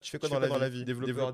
Je fais quoi dans la vie? Développeur.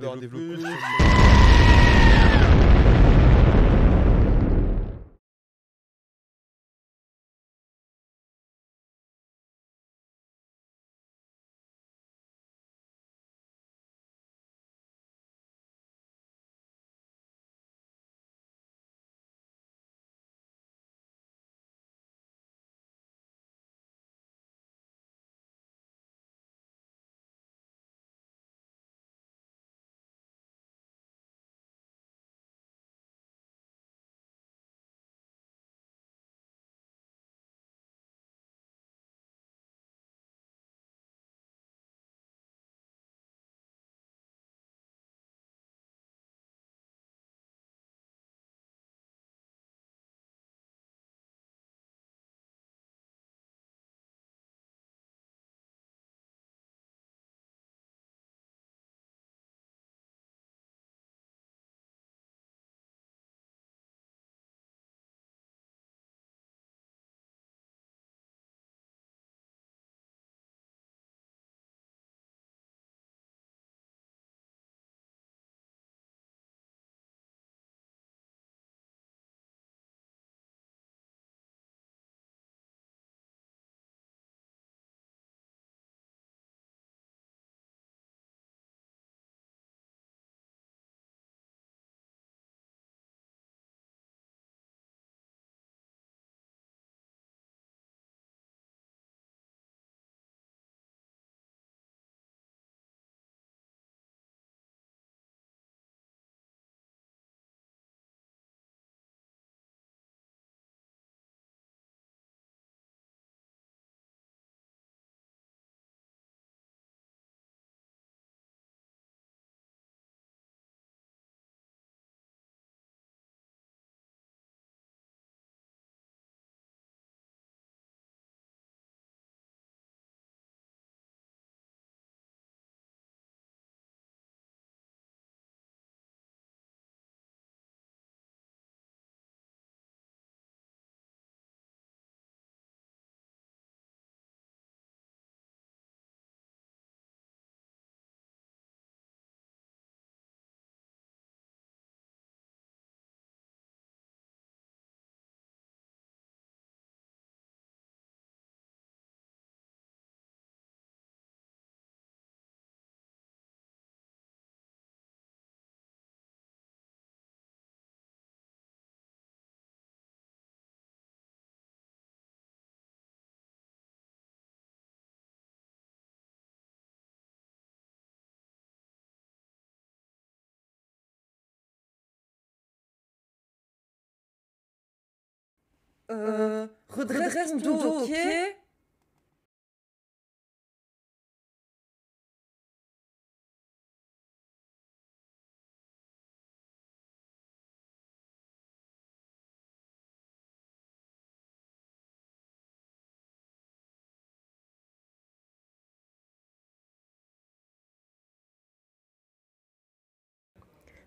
Redresse ton dos, ok?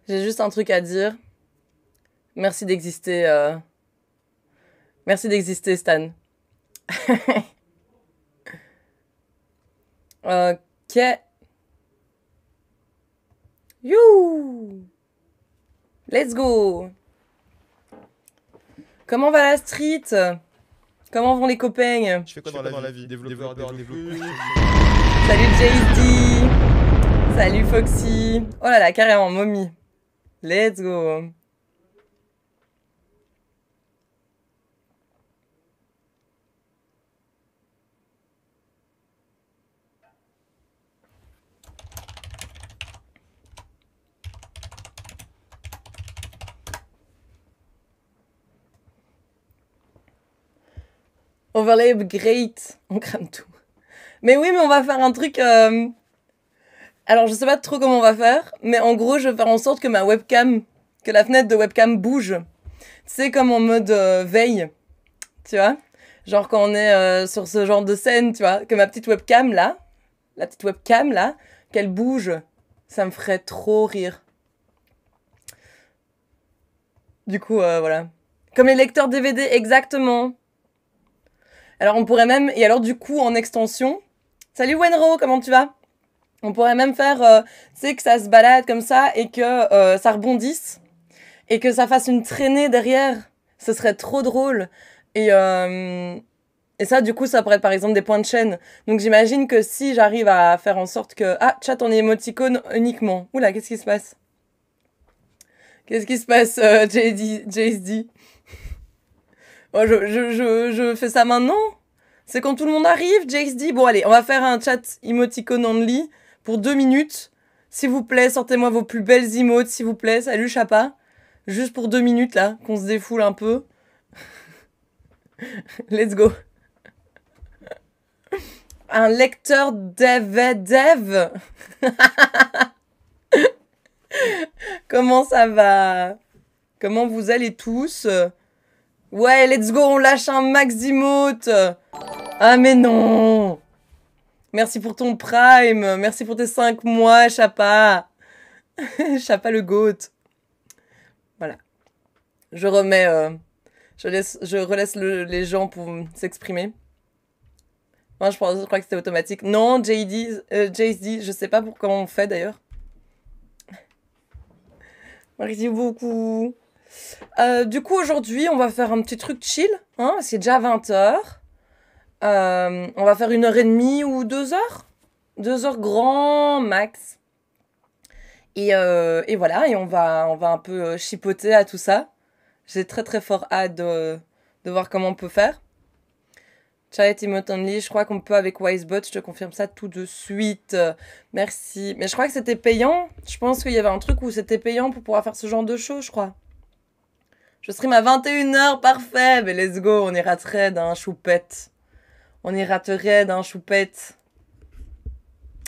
J'ai juste un truc à dire. Merci d'exister. Merci d'exister, Stan. Ok. You. Let's go. Comment va la street? Comment vont les copains? Je fais quoi dans la vie? Développeur. Salut JD. Salut Foxy. Oh là là, carrément, momie. Let's go. Overlay upgrade. On crame tout. Mais oui, mais on va faire un truc... Alors, je sais pas trop comment on va faire, mais en gros, je vais faire en sorte que ma webcam, que la fenêtre de webcam bouge. Tu sais, comme en mode veille, tu vois? Genre quand on est sur ce genre de scène, tu vois? Que ma petite webcam, là, qu'elle bouge. Ça me ferait trop rire. Du coup, voilà. Comme les lecteurs DVD, exactement. Alors, on pourrait même... Et alors, du coup, en extension... Salut Wenro, comment tu vas? On pourrait même faire, tu sais, que ça se balade comme ça et que ça rebondisse et que ça fasse une traînée derrière. Ce serait trop drôle. Et ça, du coup, ça pourrait être par exemple des points de chaîne. Donc j'imagine que si j'arrive à faire en sorte que... Ah, chat en émoticône uniquement. Oula, qu'est-ce qui se passe? Qu'est-ce qui se passe, JSD? Oh, je fais ça maintenant? C'est quand tout le monde arrive, JSD? Bon, allez, on va faire un chat emoticon only pour 2 minutes. S'il vous plaît, sortez-moi vos plus belles emotes, s'il vous plaît. Salut, Chapa. Juste pour 2 minutes, là, qu'on se défoule un peu. Let's go. Un lecteur dev. Comment ça va? Comment vous allez tous? Ouais, let's go, on lâche un max d'emotes. Ah mais non. Merci pour ton prime. Merci pour tes 5 mois, Chapa. Chapa le goat. Voilà. Je remets... je relaisse les gens pour s'exprimer. Moi, je crois que c'était automatique. Non, JSD, je sais pas comment on fait d'ailleurs. Merci beaucoup. Du coup, aujourd'hui, on va faire un petit truc chill. Hein, c'est déjà 20h. On va faire 1h30 ou 2h. 2h grand max. Et voilà, et on va un peu chipoter à tout ça. J'ai très très fort hâte de voir comment on peut faire. Chat emote only, je crois qu'on peut avec Wisebot, je te confirme ça tout de suite. Merci. Mais je crois que c'était payant. Je pense qu'il y avait un truc où c'était payant pour pouvoir faire ce genre de show, je crois. Je stream à 21h, parfait. Mais let's go, on ira trade un choupette. On ira trade un choupette.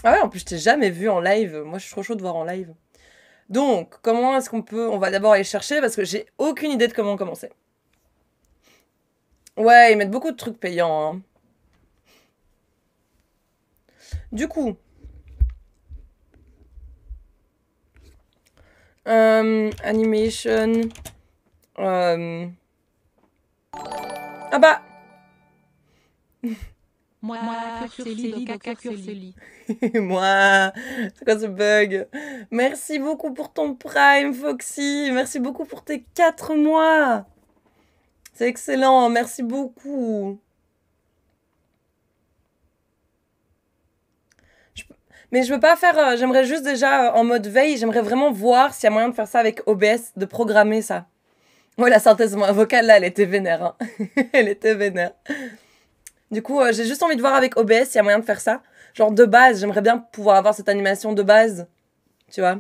Ah ouais, en plus, je t'ai jamais vu en live. Moi, je suis trop chaud de voir en live. Donc, comment est-ce qu'on peut... On va d'abord aller chercher parce que j'ai aucune idée de comment commencer. Ouais, ils mettent beaucoup de trucs payants. Hein. Du coup... animation... Ah bah... Moi, Curceli. Moi, c'est quoi ce bug? Merci beaucoup pour ton prime, Foxy. Merci beaucoup pour tes 4 mois. C'est excellent, merci beaucoup. Mais je veux pas faire... j'aimerais juste déjà en mode veille, j'aimerais vraiment voir s'il y a moyen de faire ça avec OBS, de programmer ça. Ouais, la synthèse vocale là, elle était vénère. Hein. Elle était vénère. Du coup, j'ai juste envie de voir avec OBS s'il y a moyen de faire ça. Genre de base, j'aimerais bien pouvoir avoir cette animation de base. Tu vois?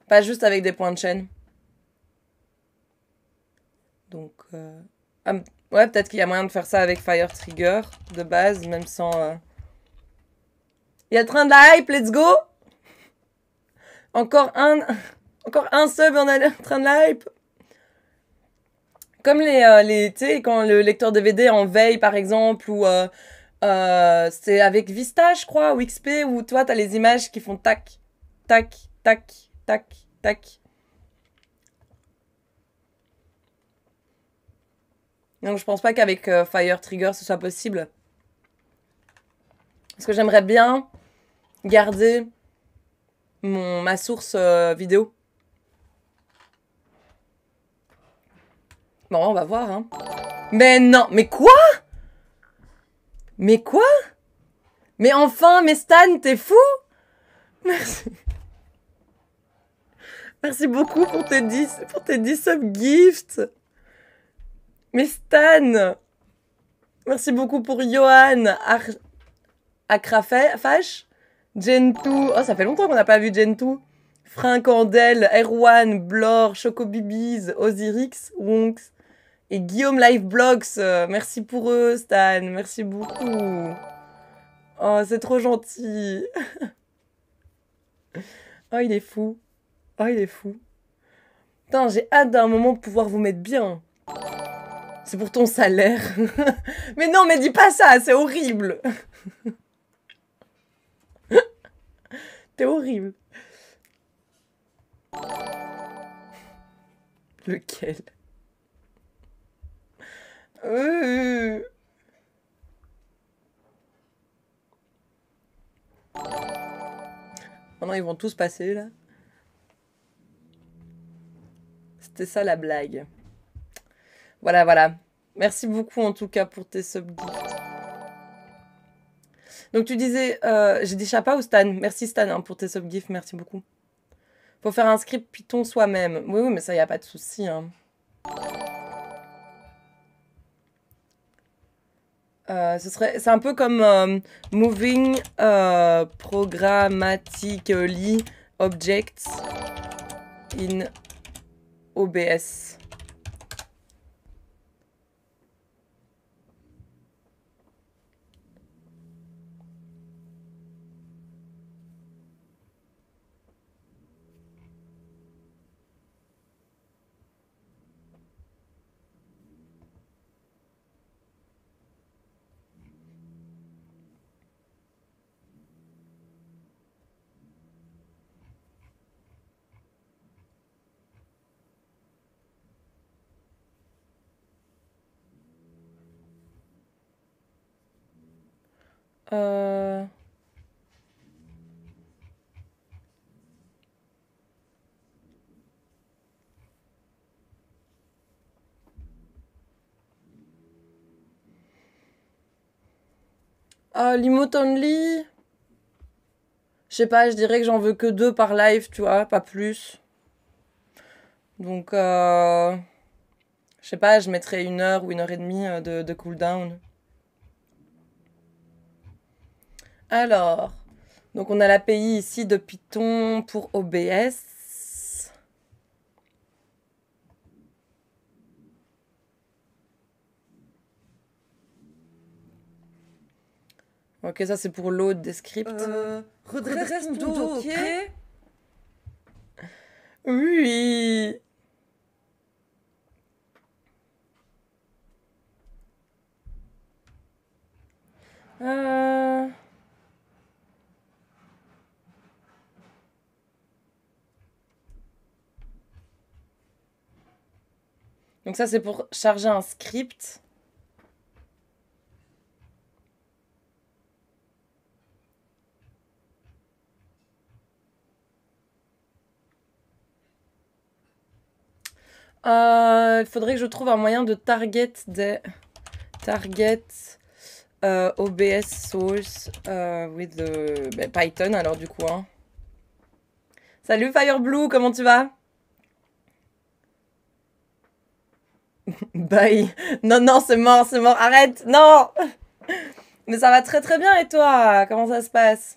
Pas juste avec des points de chaîne. Donc, ouais, peut-être qu'il y a moyen de faire ça avec Fire Trigger de base, même sans... Il y a le train de la hype, let's go! Encore un sub et on a le train de la hype. Comme tu sais, quand le lecteur DVD en veille, par exemple, ou c'est avec Vista, je crois, ou XP, où toi, t'as les images qui font tac, tac, tac, tac, tac. Donc, je pense pas qu'avec Fire Trigger, ce soit possible. Parce que j'aimerais bien garder ma source vidéo. Bon, on va voir, hein. Mais non, mais quoi? Mais quoi? Mais enfin, mais Stan, t'es fou? Merci. Merci beaucoup pour tes 10 sub-gifts. Mais Stan. Merci beaucoup pour Johan, Akrafash, Gentoo. Oh, ça fait longtemps qu'on n'a pas vu Gentoo. Frincandel, Erwan, Blor, Chocobibiz, Ozirix, Wonks et Guillaume Live Blogs. Merci pour eux, Stan. Merci beaucoup. Oh, c'est trop gentil. Oh, il est fou. Oh, il est fou. Putain, j'ai hâte d'un moment de pouvoir vous mettre bien. C'est pour ton salaire. Mais non, mais dis pas ça, c'est horrible. T'es horrible. Lequel? Maintenant, ils vont tous passer, là. C'était ça, la blague. Voilà, voilà. Merci beaucoup, en tout cas, pour tes subgifts. Donc, tu disais... j'ai dit Chapa ou Stan? Merci, Stan, hein, pour tes subgifts. Merci beaucoup. Faut faire un script Python soi-même. Oui, oui, mais ça, y a pas de souci, hein. C'est un peu comme moving programmatically objects in OBS. L'emote only. Je sais pas, je dirais que j'en veux que 2 par live, tu vois, pas plus. Donc, je sais pas, je mettrais 1 heure ou 1 heure et demie de cooldown. Alors, donc on a l'API ici de Python pour OBS. Ok, ça c'est pour load des scripts. Redresse ton dos, ok? Oui. Donc ça c'est pour charger un script. Il faudrait que je trouve un moyen de target des OBS source with the Python alors du coup. Hein. Salut Fireblue, comment tu vas? Bye. Non, non, c'est mort, arrête, non. Mais ça va très très bien et toi? Comment ça se passe?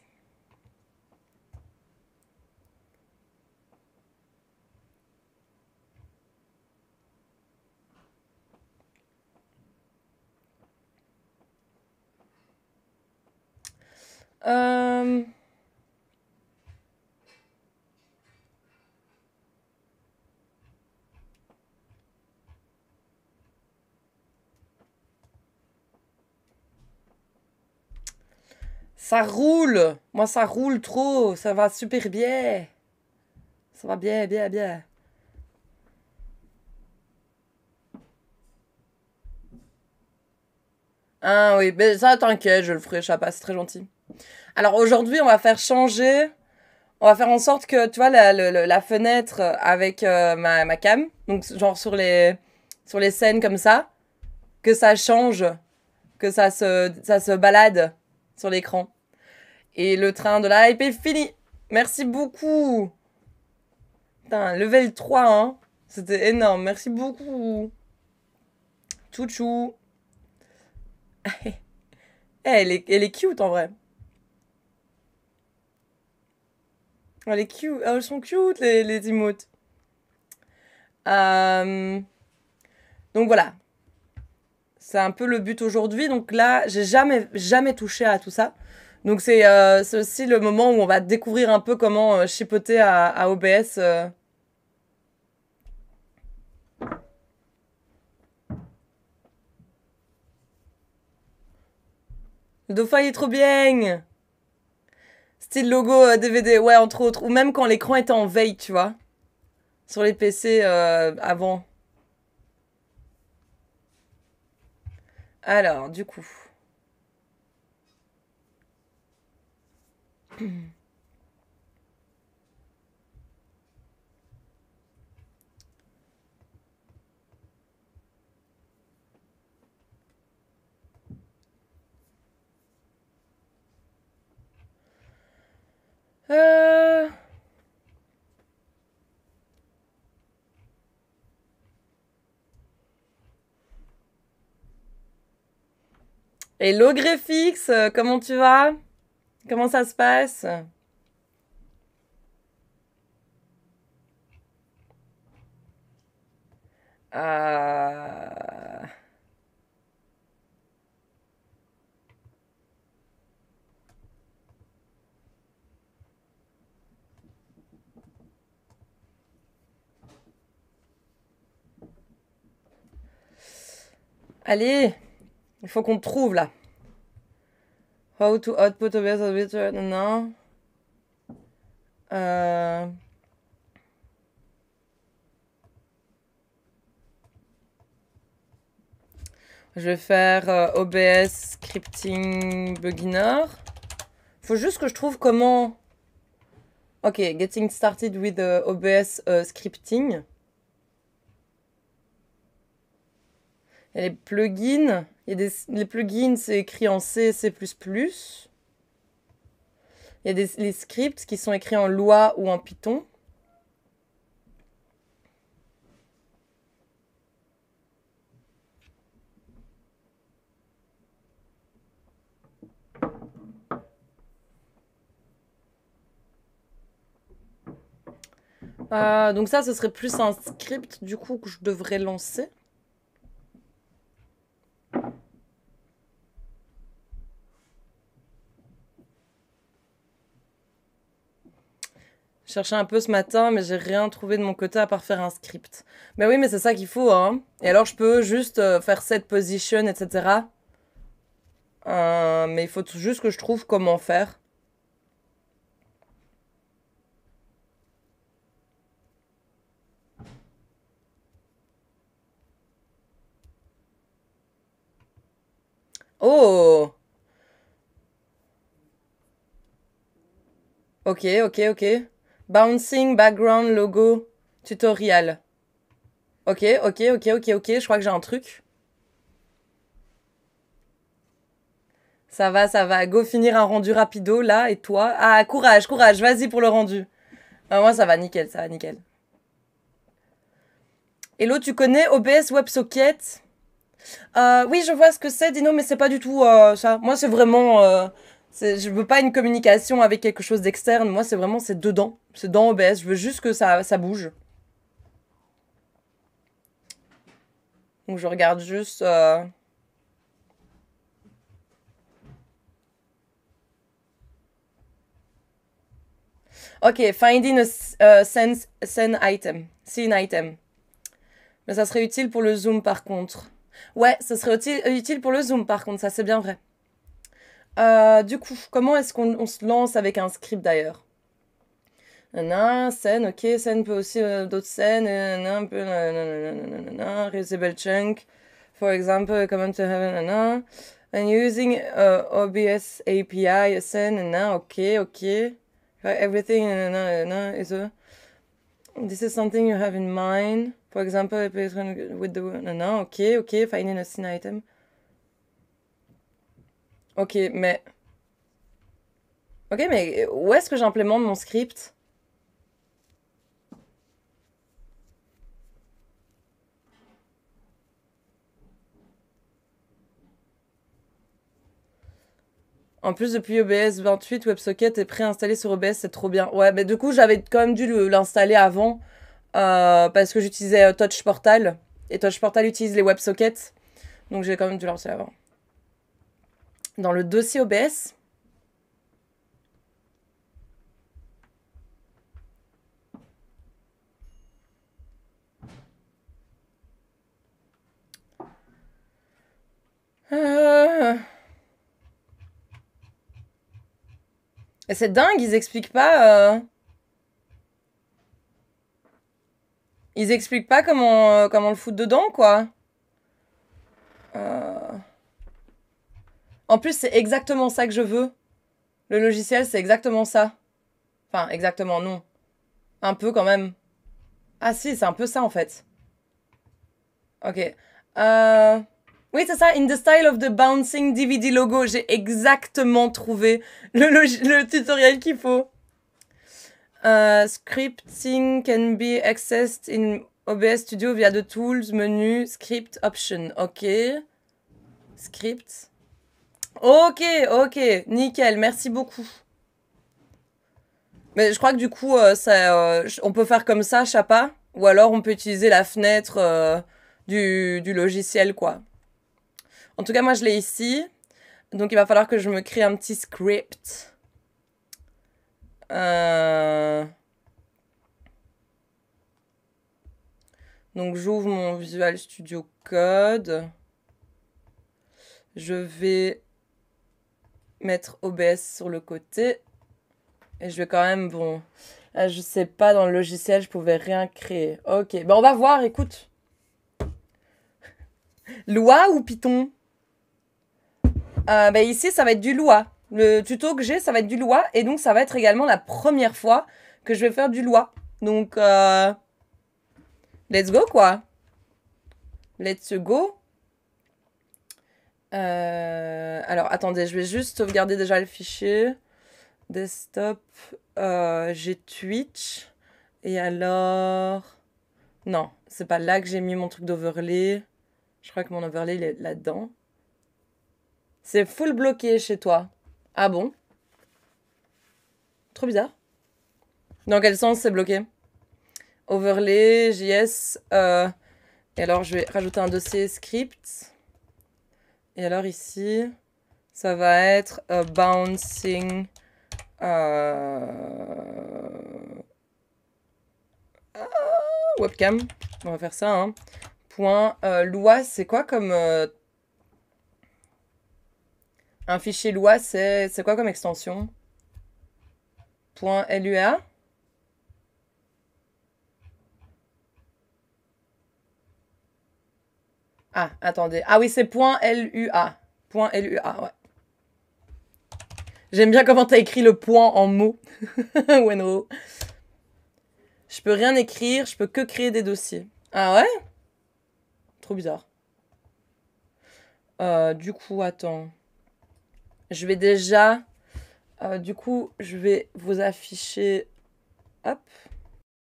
Ça roule. Moi, ça roule trop. Ça va super bien. Ça va bien, bien, bien. Ah oui, mais ça, t'inquiète, je le ferai, Chapa, c'est très gentil. Alors aujourd'hui, on va faire changer... On va faire en sorte que, tu vois, la fenêtre avec ma cam, donc genre sur les scènes comme ça, que ça change, que ça se balade sur l'écran. Et le train de la hype est fini. Merci beaucoup. Putain, level 3, hein. C'était énorme. Merci beaucoup. Chouchou. Elle est cute en vrai. Elle est cute. Elles sont cute les emotes. Donc voilà. C'est un peu le but aujourd'hui. Donc là, j'ai jamais touché à tout ça. Donc c'est aussi le moment où on va découvrir un peu comment chipoter à OBS. Le dauphin il est trop bien. Style logo DVD, ouais, entre autres. Ou même quand l'écran était en veille, tu vois. Sur les PC avant. Alors, du coup. Hello Greffix, comment tu vas? Comment ça se passe? Euh... Allez, il faut qu'on te trouve là. How to output OBS non. Je vais faire OBS scripting beginner. Faut juste que je trouve comment. Ok, getting started with OBS scripting. Il y a les plugins. Les plugins, c'est écrit en C, C++. Il y a les scripts qui sont écrits en Lua ou en Python. Donc ça, ce serait plus un script, du coup, que je devrais lancer. Je cherchais un peu ce matin, mais j'ai rien trouvé de mon côté à part faire un script. Mais oui, mais c'est ça qu'il faut, hein. Et alors, je peux juste faire set position, etc. Mais il faut juste que je trouve comment faire. Oh! Ok, ok, ok. Bouncing background logo tutorial. Ok, ok, ok, ok, ok. Je crois que j'ai un truc. Ça va, ça va. Go finir un rendu rapido, là. Et toi? Ah, courage, courage. Vas-y pour le rendu. Moi, ça va, nickel, ça va, nickel. Hello, tu connais OBS WebSocket? Oui, je vois ce que c'est, Dino, mais c'est pas du tout ça. Moi, c'est vraiment... je veux pas une communication avec quelque chose d'externe. Moi, c'est vraiment, c'est dedans. C'est dans OBS. Je veux juste que ça bouge. Donc, je regarde juste... Ok, finding a scene item. Mais ça serait utile pour le zoom, par contre. Ouais, ça serait utile pour le zoom, par contre. Ça, c'est bien vrai. Du coup, comment est-ce qu'on se lance avec un script, d'ailleurs? Scène, ok, scène peut aussi d'autres scènes, un peu, reusable chunk, for example, comment to have, and using OBS API, scène, ok, ok, everything, is a, this is something you have in mind, for example, with the, ok, ok, finding a scene item. Ok, mais où est-ce que j'implémente mon script? En plus, depuis OBS 28, WebSocket est préinstallé sur OBS, c'est trop bien. Ouais, mais du coup, j'avais quand même dû l'installer avant parce que j'utilisais Touch Portal. Et Touch Portal utilise les WebSockets. Donc, j'ai quand même dû l'installer avant. Dans le dossier OBS. Et c'est dingue, ils expliquent pas... Ils expliquent pas comment le foutre dedans, quoi. En plus, c'est exactement ça que je veux. Le logiciel, c'est exactement ça. Enfin, exactement, non. Un peu, quand même. Ah si, c'est un peu ça, en fait. Ok. Oui, c'est ça. In the style of the bouncing DVD logo. J'ai exactement trouvé le tutoriel qu'il faut. Scripting can be accessed in OBS Studio via the tools menu script option. Ok. Script. Ok, ok, nickel, merci beaucoup. Mais je crois que du coup, on peut faire comme ça, Chapa, ou alors on peut utiliser la fenêtre du logiciel, quoi. En tout cas, moi, je l'ai ici. Donc, il va falloir que je me crée un petit script. Donc, j'ouvre mon Visual Studio Code. Je vais mettre OBS sur le côté. Et je vais quand même, bon... je sais pas, dans le logiciel, je pouvais rien créer. Ok, ben on va voir, écoute. Lua ou Python? Ben ici, ça va être du Lua. Le tuto que j'ai, ça va être du Lua. Et donc, ça va être également la première fois que je vais faire du Lua. Donc, let's go, quoi. Let's go. Alors, attendez, je vais juste sauvegarder déjà le fichier. Desktop. J'ai Twitch. Et alors... Non, c'est pas là que j'ai mis mon truc d'overlay. Je crois que mon overlay, il est là-dedans. C'est full bloqué chez toi. Ah bon? Trop bizarre. Dans quel sens c'est bloqué? Overlay, JS. Et alors, je vais rajouter un dossier script. Et alors ici, ça va être bouncing... webcam. On va faire ça, hein. Point Lua, c'est quoi comme... un fichier Lua, c'est quoi comme extension? Point LUA. Ah, attendez. Ah oui, c'est point LUA. Point LUA, ouais. J'aime bien comment t'as écrit le point en mots. Wenro. Je peux rien écrire, je peux que créer des dossiers. Ah ouais? Trop bizarre. Du coup, attends. Je vais déjà... du coup, je vais vous afficher... Hop.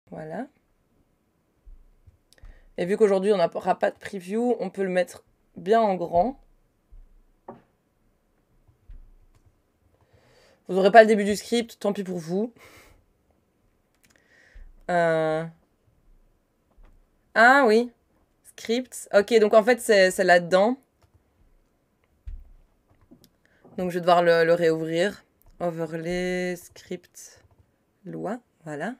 Voilà. Et vu qu'aujourd'hui, on n'aura pas de preview, on peut le mettre bien en grand. Vous n'aurez pas le début du script, tant pis pour vous. Ah oui. Script. Ok, donc en fait, c'est là-dedans. Donc je vais devoir le réouvrir. Overlay, script, Lua. Voilà.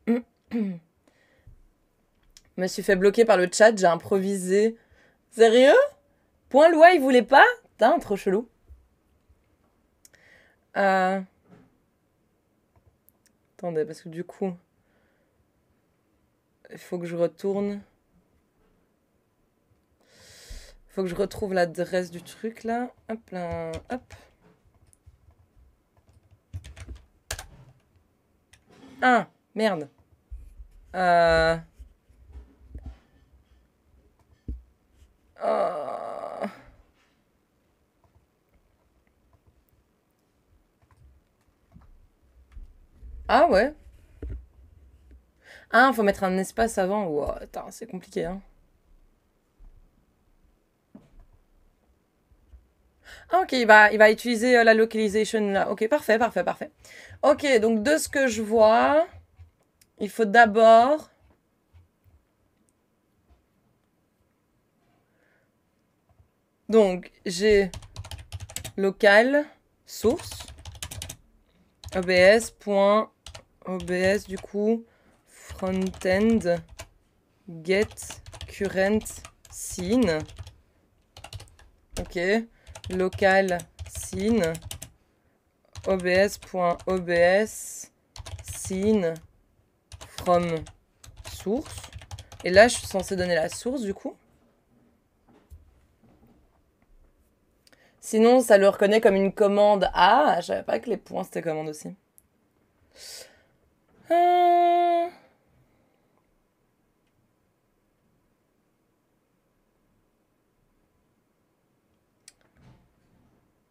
Je me suis fait bloquer par le chat, j'ai improvisé. Sérieux? Point Loi, il voulait pas? Putain, trop chelou. Attendez, parce que du coup, il faut que je retourne. Il faut que je retrouve l'adresse du truc, là. Hop là, hop. Ah, merde. Ah ouais. Ah, faut mettre un espace avant. Wow, c'est compliqué, hein. Ah ok, il va utiliser la localisation là. Ok, parfait, parfait, parfait. Ok, donc de ce que je vois, il faut d'abord... Donc, j'ai local, source, obs.obs du coup, frontend, get, current, scene. Ok, local, scene, obs.obs, scene, from, source. Et là, je suis censée donner la source du coup. Sinon, ça le reconnaît comme une commande A. Je savais pas que les points, c'était commande aussi.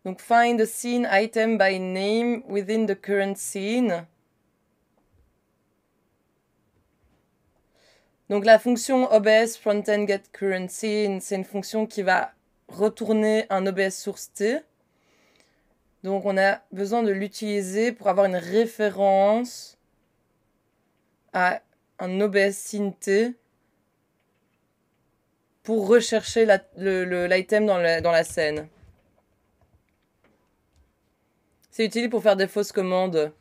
Donc, find a scene item by name within the current scene. Donc, la fonction obs frontend get current scene, c'est une fonction qui va retourner un obs source T. Donc, on a besoin de l'utiliser pour avoir une référence à un OBS synthé pour rechercher l'item dans la scène. C'est utile pour faire des fausses commandes.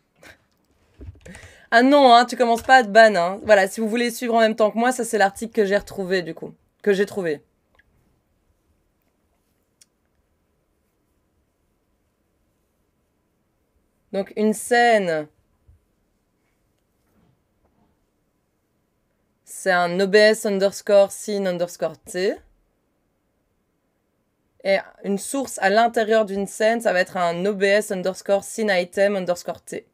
Ah non, hein, tu commences pas à te ban. Hein. Voilà, si vous voulez suivre en même temps que moi, ça c'est l'article que j'ai retrouvé du coup. Que j'ai trouvé. Donc une scène, c'est un OBS underscore scene underscore T. Et une source à l'intérieur d'une scène, ça va être un OBS underscore scene item underscore T.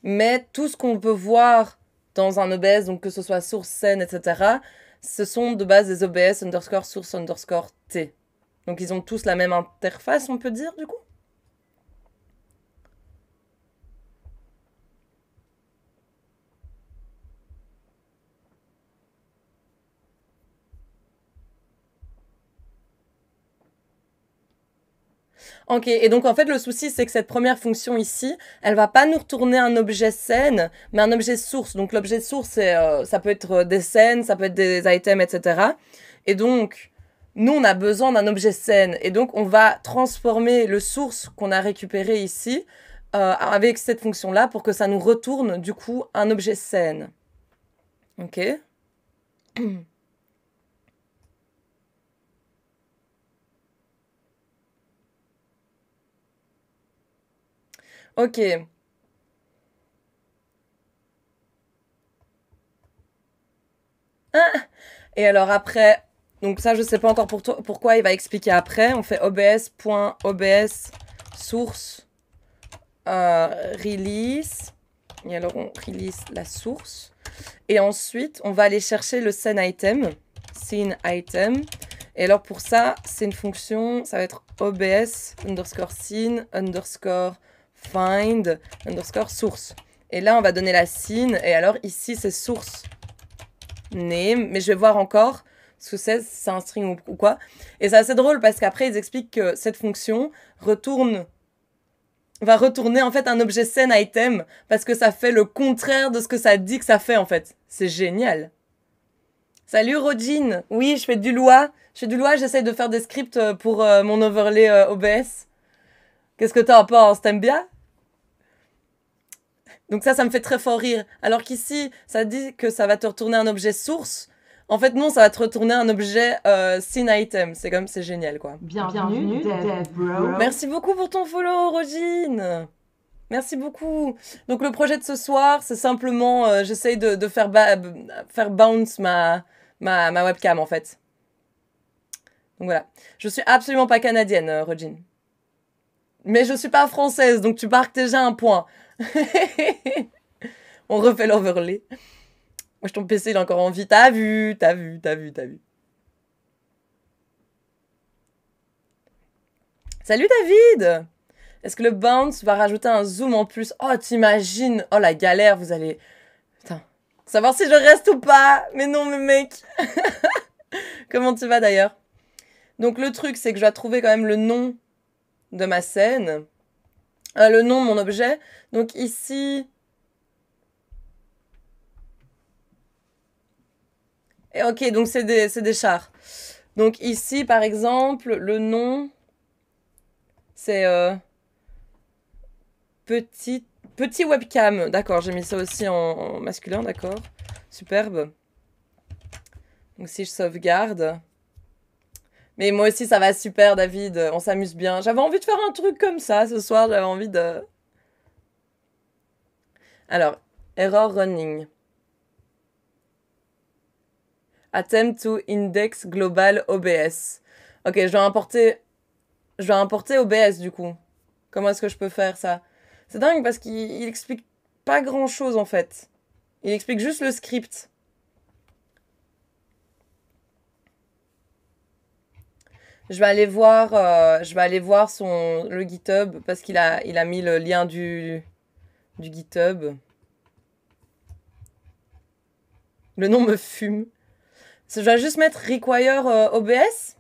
Mais tout ce qu'on peut voir dans un OBS, donc que ce soit source, scène, etc., ce sont de base des OBS underscore source underscore T. Donc ils ont tous la même interface, on peut dire, du coup. Ok, et donc en fait le souci c'est que cette première fonction ici, elle va pas nous retourner un objet scène, mais un objet source. Donc l'objet source, ça peut être des scènes, ça peut être des items, etc. Et donc, nous on a besoin d'un objet scène. Et donc on va transformer le source qu'on a récupéré ici avec cette fonction-là pour que ça nous retourne du coup un objet scène. Ok. Ok. Ah. Et alors après, donc ça je sais pas encore pourquoi il va expliquer après. On fait obs.obs source release. Et alors on release la source. Et ensuite on va aller chercher le scene item. Et alors pour ça c'est une fonction, ça va être obs underscore scene underscore find underscore source. Et là on va donner la scene. Et alors ici c'est source name, mais je vais voir encore ce que c'est un string ou quoi. Et c'est assez drôle parce qu'après ils expliquent que cette fonction va retourner en fait un objet scène item parce que ça fait le contraire de ce que ça dit que ça fait en fait. C'est génial. Salut Rodine. Oui, je fais du Lua. J'essaye de faire des scripts pour mon overlay OBS. Qu'est-ce que t'en penses? T'aimes bien? Donc ça me fait très fort rire. Alors qu'ici, ça dit que ça va te retourner un objet source. En fait, non, ça va te retourner un objet scene item. C'est comme, c'est génial, quoi. Bienvenue, Dev Bro. Merci beaucoup pour ton follow, Rogine. Merci beaucoup. Donc le projet de ce soir, c'est simplement, j'essaye de faire bounce ma webcam, en fait. Donc voilà. Je suis absolument pas canadienne, Rogine. Mais je suis pas française, donc tu marques déjà un point. On refait l'overlay. Moi, ton PC, il est encore en vie. T'as vu. Salut David. Est-ce que le bounce va rajouter un zoom en plus? Oh, t'imagines. Oh, la galère, vous allez... Putain. Savoir si je reste ou pas. Mais non, mais mec. Comment tu vas d'ailleurs? Donc, le truc, c'est que je dois trouver quand même le nom de ma scène. Le nom de mon objet. Donc ici... Et ok, donc c'est des chars. Donc ici, par exemple, le nom, c'est petit webcam. D'accord, j'ai mis ça aussi en masculin, d'accord. Superbe. Donc si je sauvegarde... Mais moi aussi, ça va super, David. On s'amuse bien. J'avais envie de faire un truc comme ça ce soir. J'avais envie de... Alors, error running. Attempt to index global OBS. Ok, je dois importer OBS du coup. Comment est-ce que je peux faire ça? C'est dingue parce qu'il explique pas grand-chose en fait. Il explique juste le script. Je vais aller voir le GitHub parce qu'il a mis le lien du GitHub. Le nom me fume. Je vais juste mettre require OBS.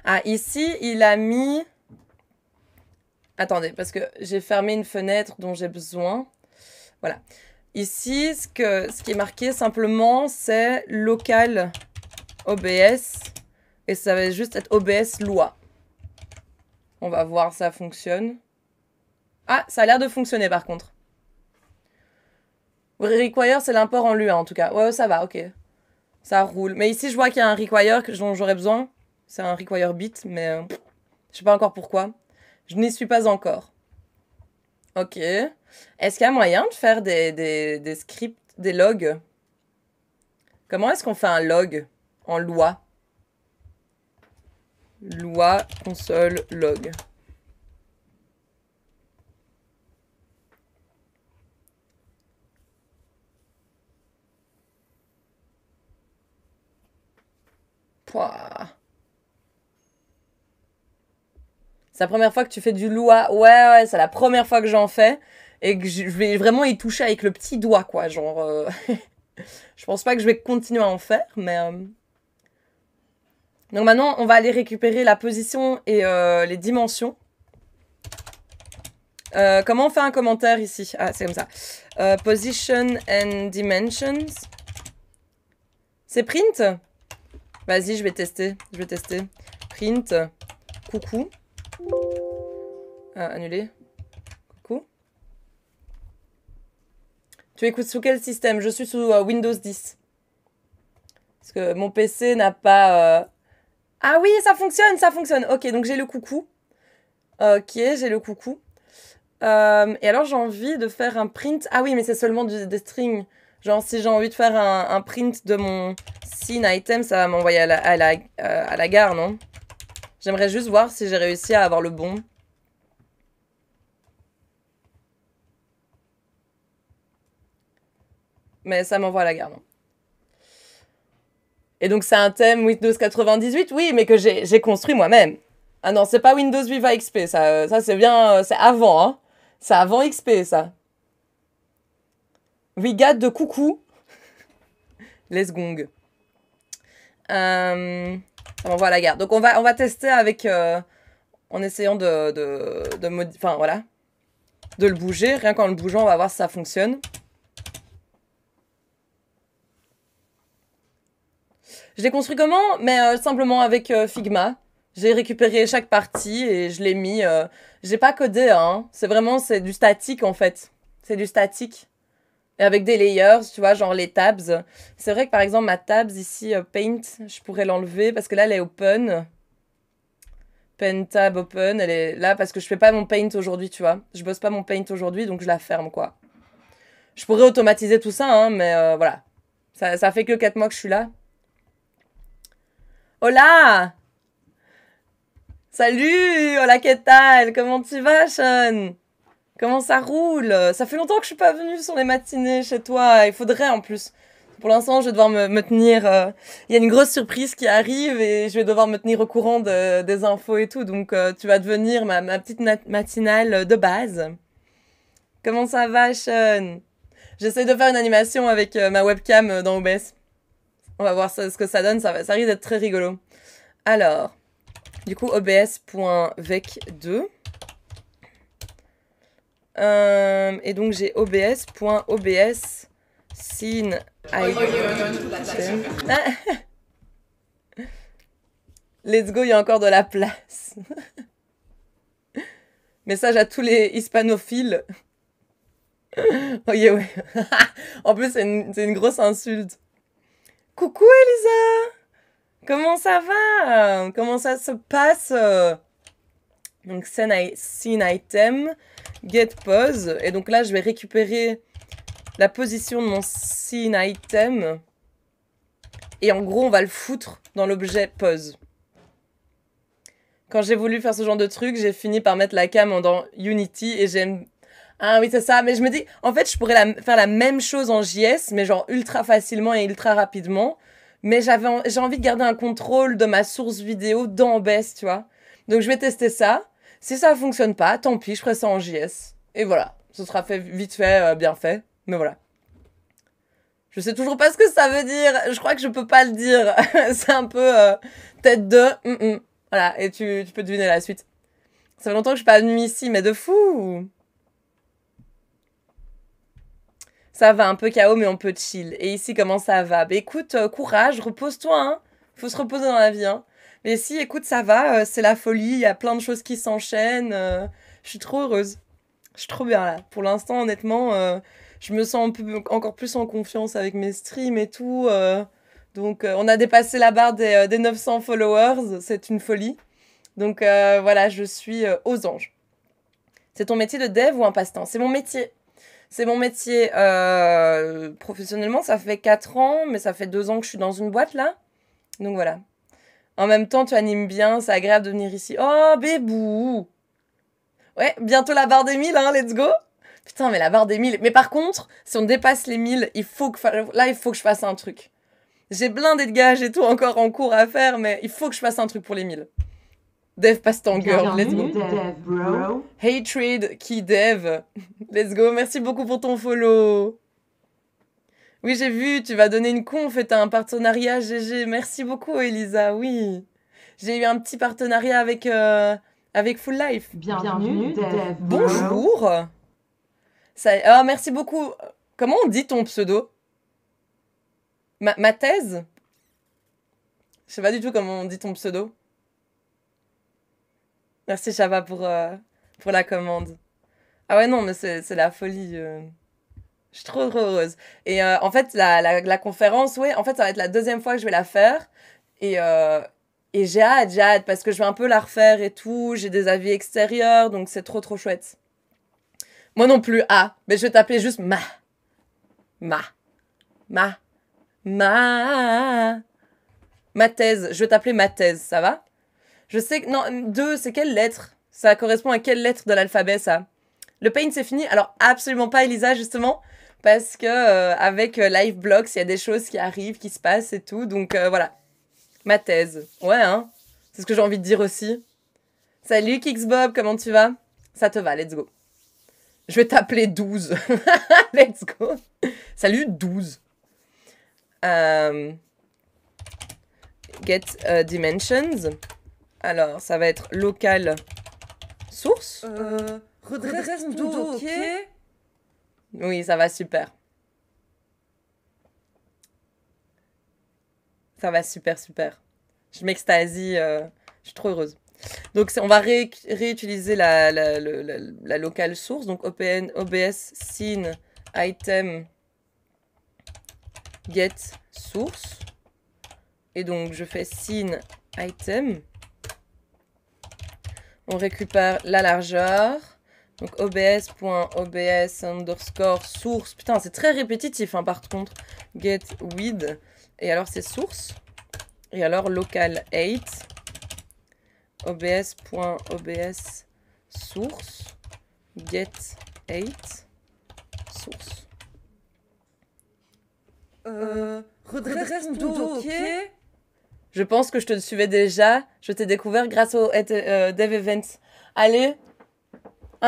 Ah, ici, il a mis... Attendez, parce que j'ai fermé une fenêtre dont j'ai besoin. Voilà. Ici, ce qui est marqué simplement, c'est local OBS. Et ça va juste être OBS loi. On va voir si ça fonctionne. Ah, ça a l'air de fonctionner par contre. Require, c'est l'import en Lua en tout cas. Ouais, ça va, ok. Ça roule. Mais ici, je vois qu'il y a un require dont j'aurais besoin. C'est un require bit, mais je sais pas encore pourquoi. Je n'y suis pas encore. Ok. Est-ce qu'il y a moyen de faire des scripts, des logs? Comment est-ce qu'on fait un log en Lua? Lua console log. Pouah. C'est la première fois que tu fais du Lua. Ouais, c'est la première fois que j'en fais. Et que je vais vraiment y toucher avec le petit doigt, quoi. Genre, je pense pas que je vais continuer à en faire, mais... Donc maintenant, on va aller récupérer la position et les dimensions. Comment on fait un commentaire ici? Ah, c'est comme ça. Position and dimensions. C'est print? Vas-y, je vais tester. Print. Coucou. Annuler. Coucou. Tu écoutes sous quel système? Je suis sous Windows 10. Parce que mon PC n'a pas... Ah oui, ça fonctionne. Ok, donc j'ai le coucou. Ok, j'ai le coucou. Et alors, j'ai envie de faire un print. Ah oui, mais c'est seulement des strings. Genre, si j'ai envie de faire un print de mon scene item, ça va m'envoyer à la gare, non? J'aimerais juste voir si j'ai réussi à avoir le bon. Mais ça m'envoie à la gare, non? Et donc, c'est un thème Windows 98, oui, mais que j'ai construit moi-même. Ah non, c'est pas Windows Viva XP, ça c'est bien... c'est avant, hein. C'est avant XP, ça. We got de coucou. Let's gong. Ça m'envoie à la gare. Donc, on va tester avec... en essayant enfin, voilà. De le bouger. Rien qu'en le bougeant, on va voir si ça fonctionne. Je l'ai construit comment? Mais simplement avec Figma. J'ai récupéré chaque partie et je l'ai mis... j'ai pas codé, hein. C'est du statique, en fait. C'est du statique. Et avec des layers, tu vois, genre les tabs. C'est vrai que, par exemple, ma tabs ici, Paint, je pourrais l'enlever parce que là, elle est open. Pen tab open, elle est là parce que je fais pas mon Paint aujourd'hui, tu vois. Je bosse pas mon Paint aujourd'hui, donc je la ferme, quoi. Je pourrais automatiser tout ça, hein, mais voilà. Ça fait que 4 mois que je suis là. Hola! Salut! Hola, que tal? Comment tu vas, Sean? Comment ça roule? Ça fait longtemps que je suis pas venue sur les matinées chez toi. Il faudrait, en plus. Pour l'instant, je vais devoir me tenir... Il y a une grosse surprise qui arrive et je vais devoir me tenir au courant des infos et tout. Donc, tu vas devenir ma petite matinale de base. Comment ça va, Sean? J'essaie de faire une animation avec ma webcam dans OBS. On va voir ce que ça donne. Ça risque d'être très rigolo. Alors, du coup, obs.vec2. Et donc, j'ai obs.obs scene item. Let's go, il y a encore de la place. Message à tous les hispanophiles. Oh yeah, ouais. En plus, c'est une grosse insulte. Coucou Elisa! Comment ça va? Comment ça se passe? Donc, scene item, get pose. Et donc là, je vais récupérer la position de mon scene item. Et en gros, on va le foutre dans l'objet pose. Quand j'ai voulu faire ce genre de truc, j'ai fini par mettre la cam dans Unity et j'aime... Ah oui, c'est ça. Mais je me dis, en fait, je pourrais faire la même chose en JS, mais genre ultra facilement et ultra rapidement. Mais j'ai envie de garder un contrôle de ma source vidéo dans OBS, tu vois. Donc, je vais tester ça. Si ça fonctionne pas, tant pis, je ferai ça en JS. Et voilà, ce sera fait vite fait, bien fait. Mais voilà. Je sais toujours pas ce que ça veut dire. Je crois que je peux pas le dire. C'est un peu tête de... Voilà, et tu peux deviner la suite. Ça fait longtemps que je suis pas venue ici, mais de fou. Ça va, un peu KO, mais on peut chill. Et ici, comment ça va? Bah écoute, courage, repose-toi, hein. Faut se reposer dans la vie, hein. Mais si, écoute, ça va, c'est la folie, il y a plein de choses qui s'enchaînent. Je suis trop heureuse. Je suis trop bien là. Pour l'instant, honnêtement, je me sens encore plus en confiance avec mes streams et tout. Donc, on a dépassé la barre des 900 followers. C'est une folie. Donc, voilà, je suis aux anges. C'est ton métier de dev ou un passe-temps? C'est mon métier. C'est mon métier. Professionnellement, ça fait 4 ans, mais ça fait 2 ans que je suis dans une boîte là. Donc, voilà. En même temps, tu animes bien. C'est agréable de venir ici. Oh, bébou! Ouais, bientôt la barre des 1000, hein, let's go. Putain, mais la barre des 1000. Mais par contre, si on dépasse les 1000, il faut que je fasse un truc. J'ai blindé de gages et tout encore en cours à faire, mais il faut que je fasse un truc pour les 1000. Dev passe-temps girl, let's go. Dev Bro. Hatred qui dev. Let's go, merci beaucoup pour ton follow. Oui, j'ai vu, tu vas donner une conf et t'as un partenariat GG. Merci beaucoup, Elisa, oui. J'ai eu un petit partenariat avec Full Life. Bienvenue, Dev Bro. Bonjour. Ah, merci beaucoup. Comment on dit ton pseudo? Ma thèse? Je sais pas du tout comment on dit ton pseudo. Merci Chava pour la commande. Ah ouais, non, mais c'est la folie. Je suis trop heureuse. Et en fait, la conférence, ouais, en fait, ça va être la 2e fois que je vais la faire. Et j'ai hâte, parce que je vais un peu la refaire et tout. J'ai des avis extérieurs, donc c'est trop chouette. Moi non plus, mais je vais t'appeler juste Ma thèse. Je vais t'appeler Ma thèse, ça va? Je sais que... Non, 2, c'est quelle lettre? Ça correspond à quelle lettre de l'alphabet, ça? Le paint, c'est fini? Alors, absolument pas, Elisa, justement. Parce que avec Liveblocks, il y a des choses qui arrivent, qui se passent et tout. Donc, voilà. Ma thèse. Ouais, hein? C'est ce que j'ai envie de dire aussi. Salut, Kixbob, comment tu vas? Ça te va, let's go. Je vais t'appeler 12. Let's go. Salut, 12. Get dimensions. Alors, ça va être local source. Redresse ton dos, ok? Oui, ça va super. Ça va super. Je m'extasie, je suis trop heureuse. Donc, on va réutiliser la locale source. Donc, OBS scene item get source. Et donc, je fais scene item. On récupère la largeur. Donc, obs.obs underscore source. Putain, c'est très répétitif, hein, par contre. Get width. Et alors, c'est source. Et alors, local 8. obs.obs source. Get 8. Source. Redresse ton dos, ok? Je pense que je te suivais déjà. Je t'ai découvert grâce au Dev Events. Allez.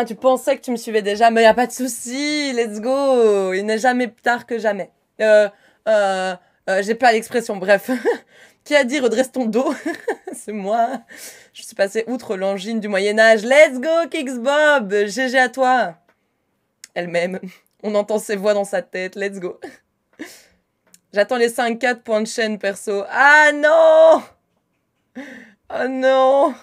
Tu pensais que tu me suivais déjà, mais y a pas de souci. Let's go. Il n'est jamais plus tard que jamais. J'ai pas l'expression. Bref. Qui a dit redresse ton dos? C'est moi. Je suis passée outre l'angine du Moyen-Âge. Let's go, Kixbob. GG à toi. Elle-même. On entend ses voix dans sa tête. Let's go. J'attends les 5-4 points de chaîne, perso. Ah non! Oh non!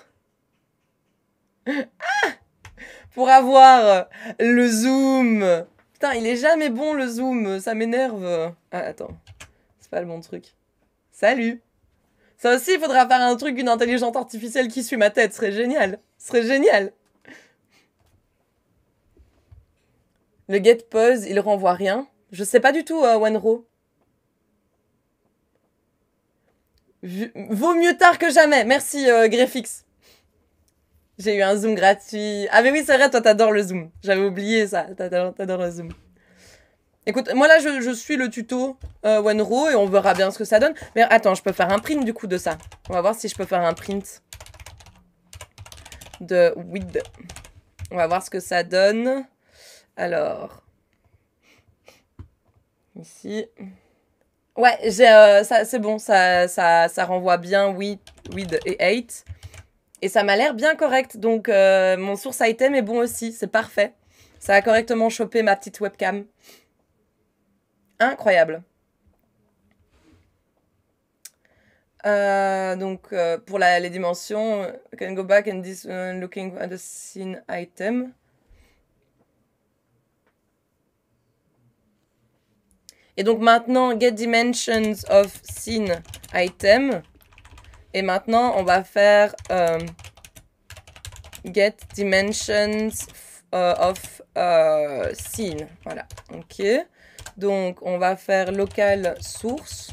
Pour avoir le zoom. Putain, il est jamais bon, le zoom. Ça m'énerve. Attends. C'est pas le bon truc. Salut! Ça aussi, il faudra faire un truc, une intelligence artificielle qui suit ma tête. Ce serait génial. Ce serait génial. Le get pause, il renvoie rien. Je sais pas du tout, OneRo. Vaut mieux tard que jamais. Merci, Grefix. J'ai eu un zoom gratuit. Ah mais oui, c'est vrai, toi, t'adores le zoom. J'avais oublié ça. T'adores le zoom. Écoute, moi là, je suis le tuto OneRo et on verra bien ce que ça donne. Mais attends, je peux faire un print du coup de ça. On va voir si je peux faire un print de width. On va voir ce que ça donne. Alors. Ici. Ouais, ça c'est bon, ça renvoie bien width et 8. Et ça m'a l'air bien correct. Donc, mon source item est bon aussi. C'est parfait. Ça a correctement chopé ma petite webcam. Incroyable. Donc, pour les dimensions, I can go back and this looking at the scene item. Et donc maintenant, get dimensions of scene item. Et maintenant, on va faire get dimensions of scene. Voilà, ok. Donc, on va faire local source.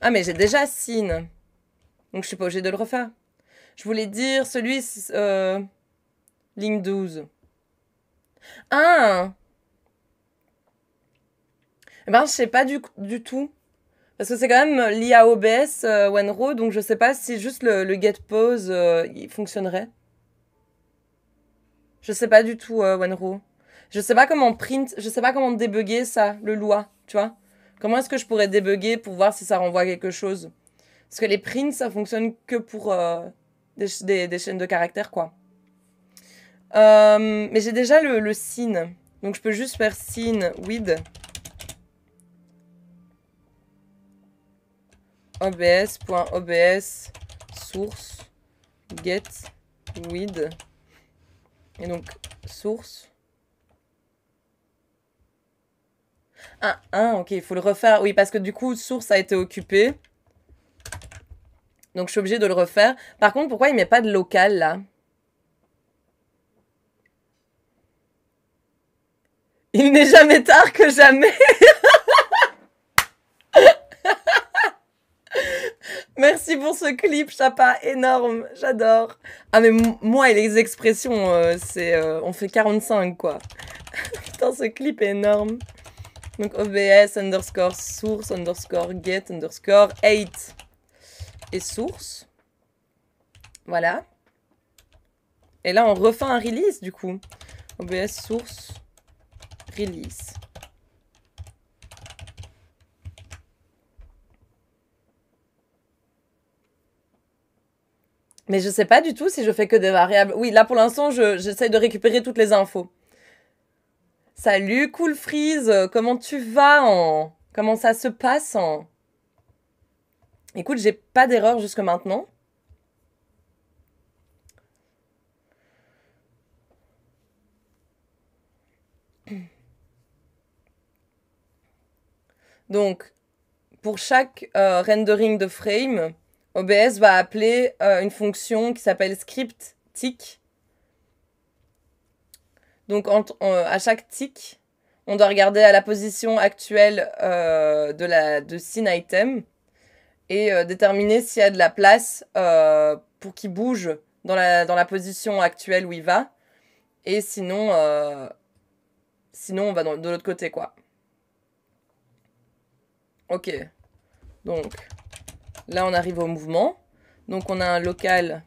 Ah, mais j'ai déjà scene. Donc, je suis pas obligée de le refaire. Je voulais dire celui... ligne 12. Ah! Eh ben, je sais pas du tout. Parce que c'est quand même l'IA OBS Wenro, donc je sais pas si juste le get pose il fonctionnerait. Je sais pas du tout, Wenro. Je sais pas comment print, je sais pas comment débugger ça, le loi, tu vois. Comment est-ce que je pourrais débugger pour voir si ça renvoie quelque chose? Parce que les prints, ça fonctionne que pour des chaînes de caractères, quoi. Mais j'ai déjà le scene. Donc je peux juste faire scene with obs.obs source get with et donc source. Ok, il faut le refaire. Oui, parce que du coup, source a été occupée. Donc je suis obligée de le refaire. Par contre, pourquoi il met pas de local là? Il n'est jamais tard que jamais. Merci pour ce clip, Chapa, énorme, j'adore. Ah mais moi et les expressions, c'est on fait 45 quoi. Putain, ce clip est énorme. Donc obs underscore source underscore get underscore 8 et source. Voilà. Et là on refait un release du coup. Obs source release. Mais je sais pas du tout si je fais que des variables. Oui, là pour l'instant, j'essaye de récupérer toutes les infos. Salut, Cool Freeze, comment tu vas en... Comment ça se passe en... Écoute, j'ai pas d'erreur jusque maintenant. Donc, pour chaque rendering de frame, OBS va appeler une fonction qui s'appelle script tick. Donc, à chaque tick, on doit regarder à la position actuelle de scene item et déterminer s'il y a de la place pour qu'il bouge dans la position actuelle où il va. Et sinon, on va de l'autre côté, quoi. Ok. Donc, là, on arrive au mouvement. Donc, on a un local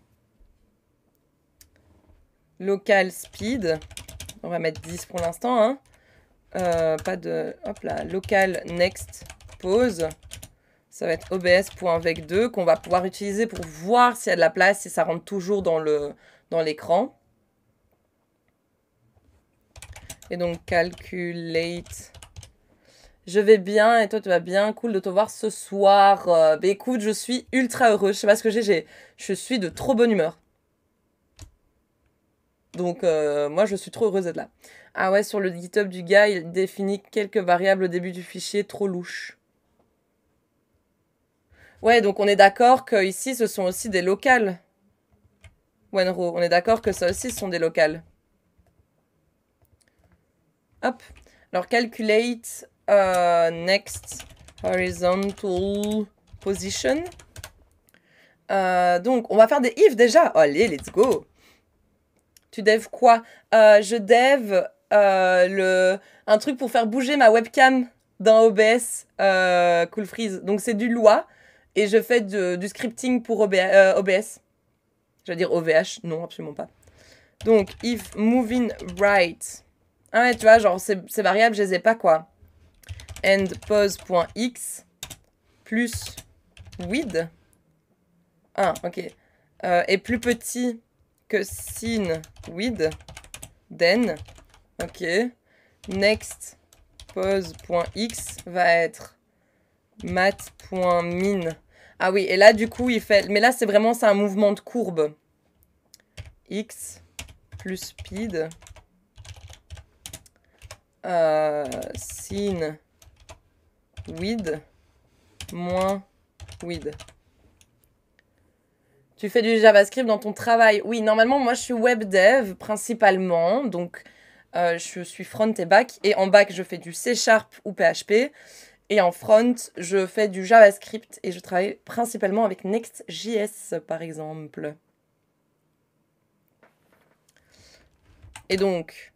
speed. On va mettre 10 pour l'instant, hein. Pas de... Hop là, local next pause. Ça va être obs.vec2 qu'on va pouvoir utiliser pour voir s'il y a de la place, si ça rentre toujours dans l'écran. Et donc, calculate. Je vais bien et toi, tu vas bien. Cool de te voir ce soir. Bah, écoute, je suis ultra heureuse. Je sais pas ce que je suis de trop bonne humeur. Donc, moi, je suis trop heureuse d'être là. Ah ouais, sur le GitHub du gars, il définit quelques variables au début du fichier. Trop louche. Ouais, donc on est d'accord que ici, ce sont aussi des locales. Wenro, on est d'accord que ça aussi, ce sont des locales. Hop. Alors, calculate next horizontal position. Donc, on va faire des if déjà. Allez, let's go. Tu dev quoi? Je dev un truc pour faire bouger ma webcam dans OBS Cool Freeze. Donc, c'est du loi. Et je fais du scripting pour OBS. Je vais dire OVH. Non, absolument pas. Donc, if moving right. Ah ouais, tu vois, genre, ces variables, je les ai pas, quoi. End pose.x plus width. Ah, ok. Est plus petit que scene width. Then. Ok. Next pose.x va être mat.min. Ah oui, et là, du coup, il fait... Mais là, c'est vraiment un mouvement de courbe. X plus speed. Scene width moins width. Tu fais du JavaScript dans ton travail? Oui, normalement, moi, je suis web dev principalement. Donc, je suis front et back. Et en back, je fais du C# ou PHP. Et en front, je fais du JavaScript. Et je travaille principalement avec Next.js, par exemple. Et donc,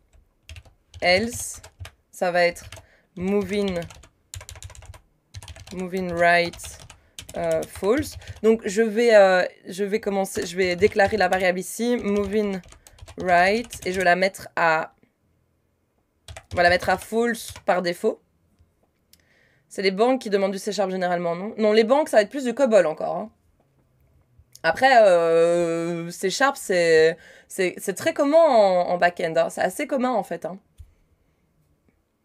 else, ça va être moving right false. Donc, je vais commencer, je vais déclarer la variable ici, moving right, et je vais la mettre à... On va la mettre à false par défaut. C'est les banques qui demandent du C# généralement, non? Non, les banques, ça va être plus du COBOL encore. Hein. Après, C#, c'est très commun en back-end. Hein. C'est assez commun, en fait. Hein.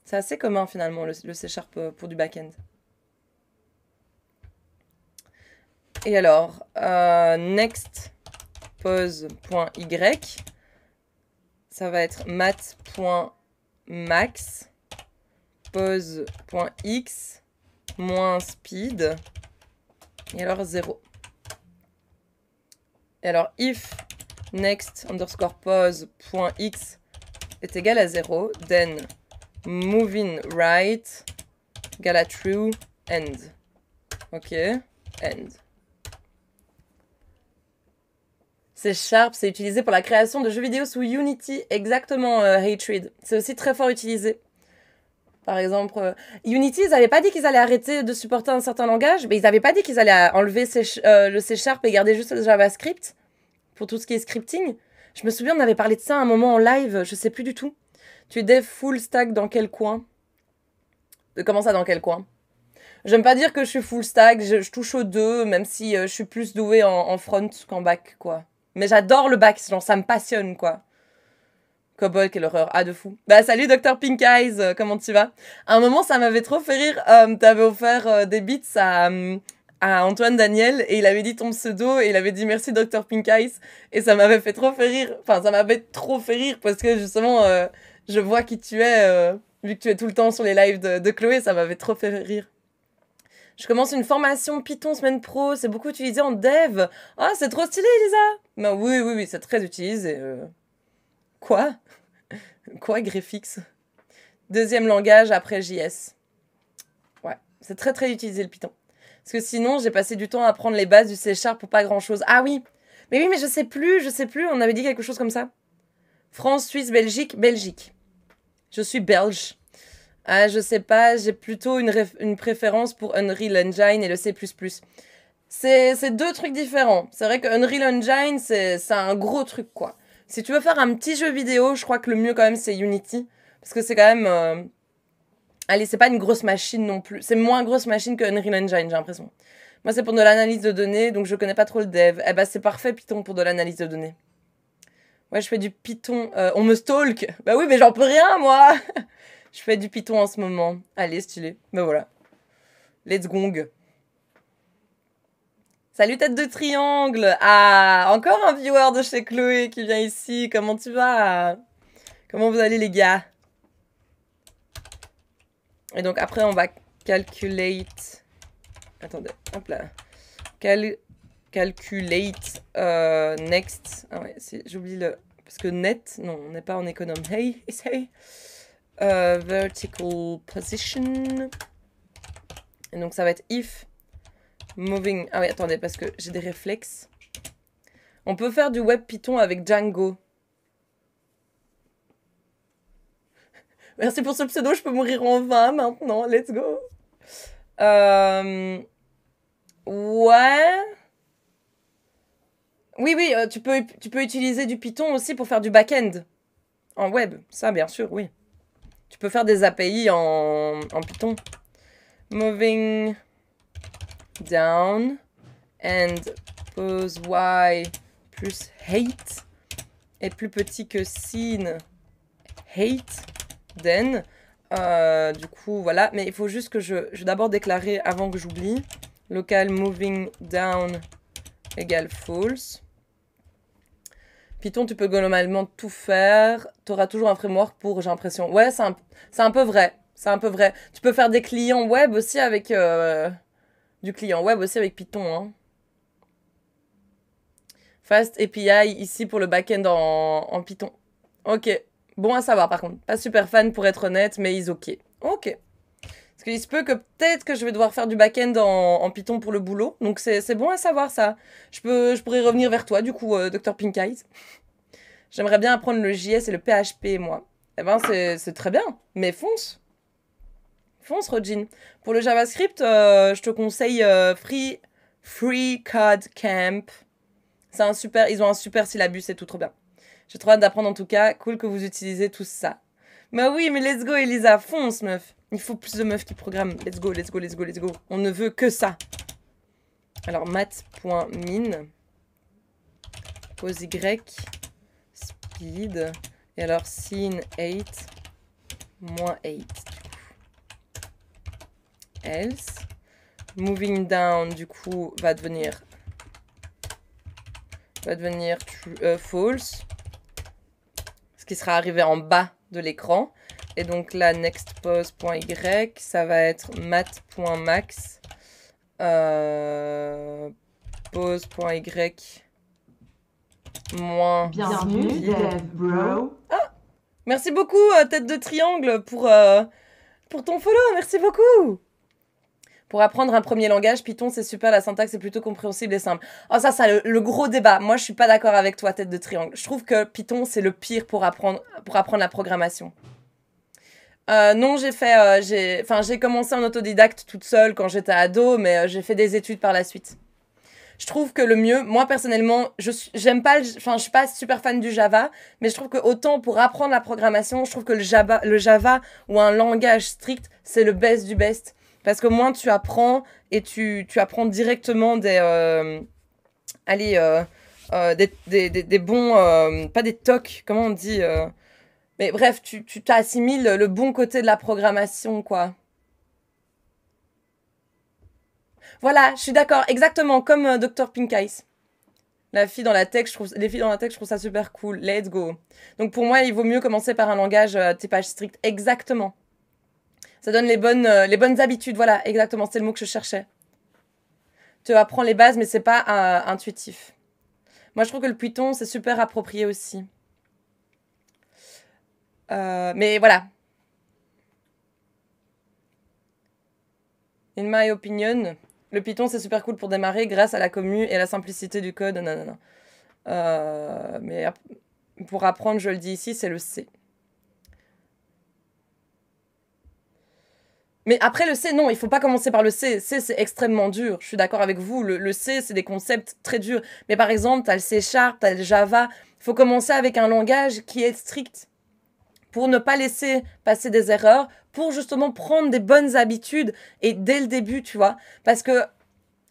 C'est assez commun, finalement, le C# pour du back-end. Et alors, next pose.y, ça va être mat.max pose.x moins speed, et alors 0. Et alors, if next underscore pose.x est égal à 0, then moving right égale à true, end. Ok, end. C#, c'est utilisé pour la création de jeux vidéo sous Unity. Exactement, Hatred. C'est aussi très fort utilisé. Par exemple, Unity, ils n'avaient pas dit qu'ils allaient arrêter de supporter un certain langage, mais ils n'avaient pas dit qu'ils allaient enlever le C# et garder juste le JavaScript pour tout ce qui est scripting. Je me souviens, on avait parlé de ça à un moment en live, je sais plus du tout. Tu es dev full stack dans quel coin? Comment ça, dans quel coin? J'aime pas dire que je suis full stack, je touche aux deux, même si je suis plus douée en front qu'en back, quoi. Mais j'adore le back, genre ça me passionne, quoi. Cobol, quelle horreur. Ah, de fou. Bah, salut Dr. Pink Eyes, comment tu vas? À un moment, ça m'avait trop fait rire. T'avais offert des beats à Antoine Daniel et il avait dit ton pseudo et il avait dit merci Dr. Pink Eyes. Et ça m'avait fait trop fait rire. Enfin, ça m'avait trop fait rire parce que justement, je vois qui tu es, vu que tu es tout le temps sur les lives de Chloé, ça m'avait trop fait rire. Je commence une formation Python semaine pro, c'est beaucoup utilisé en dev. Ah, c'est trop stylé, Elisa. Ben oui, c'est très utilisé. Quoi? Quoi, Graphics? Deuxième langage après JS. Ouais, c'est très très utilisé le Python. Parce que sinon, j'ai passé du temps à apprendre les bases du C# pour pas grand chose. Ah oui, mais je sais plus, on avait dit quelque chose comme ça. France, Suisse, Belgique, Belgique. Je suis belge. Ah, je sais pas, j'ai plutôt une préférence pour Unreal Engine et le C++. C'est deux trucs différents. C'est vrai que Unreal Engine, c'est un gros truc, quoi. Si tu veux faire un petit jeu vidéo, je crois que le mieux, quand même, c'est Unity. Parce que c'est quand même... Allez, c'est pas une grosse machine non plus. C'est moins grosse machine que Unreal Engine, j'ai l'impression. Moi, c'est pour de l'analyse de données, donc je connais pas trop le dev. Eh ben, c'est parfait, Python, pour de l'analyse de données. Ouais, je fais du Python. On me stalk. Bah oui, mais j'en peux rien, moi. Je fais du Python en ce moment. Allez, stylé. Ben voilà. Let's gong. Salut tête de triangle. Ah, encore un viewer de chez Chloé qui vient ici. Comment tu vas? Comment vous allez les gars? Et donc après on va calculate. Attendez, hop là. Calculate next. Ah ouais, j'oublie le... Parce que net, non, on n'est pas en économe. Hey. Vertical position. Et donc ça va être if moving... Ah oui, attendez, parce que j'ai des réflexes. On peut faire du web Python avec Django. Merci pour ce pseudo, je peux mourir en vain maintenant. Let's go. Ouais. Oui, tu peux utiliser du Python aussi pour faire du back-end. En web, ça bien sûr, oui. Tu peux faire des API en Python. Moving down. and pose y plus hate est plus petit que sin hate, then, du coup, voilà. Mais il faut juste que je vais d'abord déclarer, avant que j'oublie, local moving down égale false. Python, tu peux globalement tout faire. Tu auras toujours un framework pour, j'ai l'impression. Ouais, c'est un peu vrai. C'est un peu vrai. Tu peux faire des clients web aussi avec... du client web aussi avec Python. Hein. Fast API ici pour le back-end en Python. Ok. Bon à savoir par contre. Pas super fan pour être honnête, mais ils ok. Ok. Parce qu'il se peut que peut-être que je vais devoir faire du back-end en Python pour le boulot. Donc c'est bon à savoir ça. Je pourrais revenir vers toi du coup, Dr Pink Eyes. J'aimerais bien apprendre le JS et le PHP moi. Eh ben c'est très bien. Mais fonce. Fonce Rodjin. Pour le JavaScript, je te conseille Free Code Camp. Ils ont un super syllabus, c'est tout trop bien. J'ai trop hâte d'apprendre en tout cas. Cool que vous utilisez tout ça. Mais oui, mais let's go Elisa, fonce meuf. Il faut plus de meufs qui programment. Let's go, let's go, let's go, let's go. On ne veut que ça. Alors math.min pose y speed et alors sin 8 moins 8 else moving down du coup va devenir false, ce qui sera arrivé en bas de l'écran. Et donc là, next pose.y, ça va être math.max pose.y moins... Bienvenue, dev bro. Ah, merci beaucoup, tête de triangle, pour ton follow. Merci beaucoup. Pour apprendre un premier langage, Python, c'est super, la syntaxe est plutôt compréhensible et simple. Oh, ça, le gros débat. Moi, je suis pas d'accord avec toi, tête de triangle. Je trouve que Python, c'est le pire pour apprendre la programmation. Non, j'ai commencé en autodidacte toute seule quand j'étais ado, mais j'ai fait des études par la suite. Je trouve que le mieux, moi personnellement, je suis pas super fan du Java, mais je trouve que autant pour apprendre la programmation, je trouve que le Java ou un langage strict, c'est le best du best. Parce qu'au moins, tu apprends et tu apprends directement des bons... pas des tocs, comment on dit mais bref, tu t'assimiles le bon côté de la programmation, quoi. Voilà, je suis d'accord, exactement, comme Dr Pink Eyes. Les filles dans la tech, je trouve ça super cool. Let's go. Donc pour moi, il vaut mieux commencer par un langage typage strict. Exactement. Ça donne les bonnes habitudes. Voilà, exactement. C'est le mot que je cherchais. Tu apprends les bases, mais c'est pas intuitif. Moi, je trouve que le Python, c'est super approprié aussi. Mais voilà. In my opinion, le Python, c'est super cool pour démarrer grâce à la commu et à la simplicité du code. Non. Mais pour apprendre, je le dis ici, c'est le C. Mais après le C, non, il faut pas commencer par le C. C, c'est extrêmement dur. Je suis d'accord avec vous. Le C, c'est des concepts très durs. Mais par exemple, tu as le C#, tu as le Java. Il faut commencer avec un langage qui est strict pour ne pas laisser passer des erreurs, pour justement prendre des bonnes habitudes et dès le début, tu vois. Parce que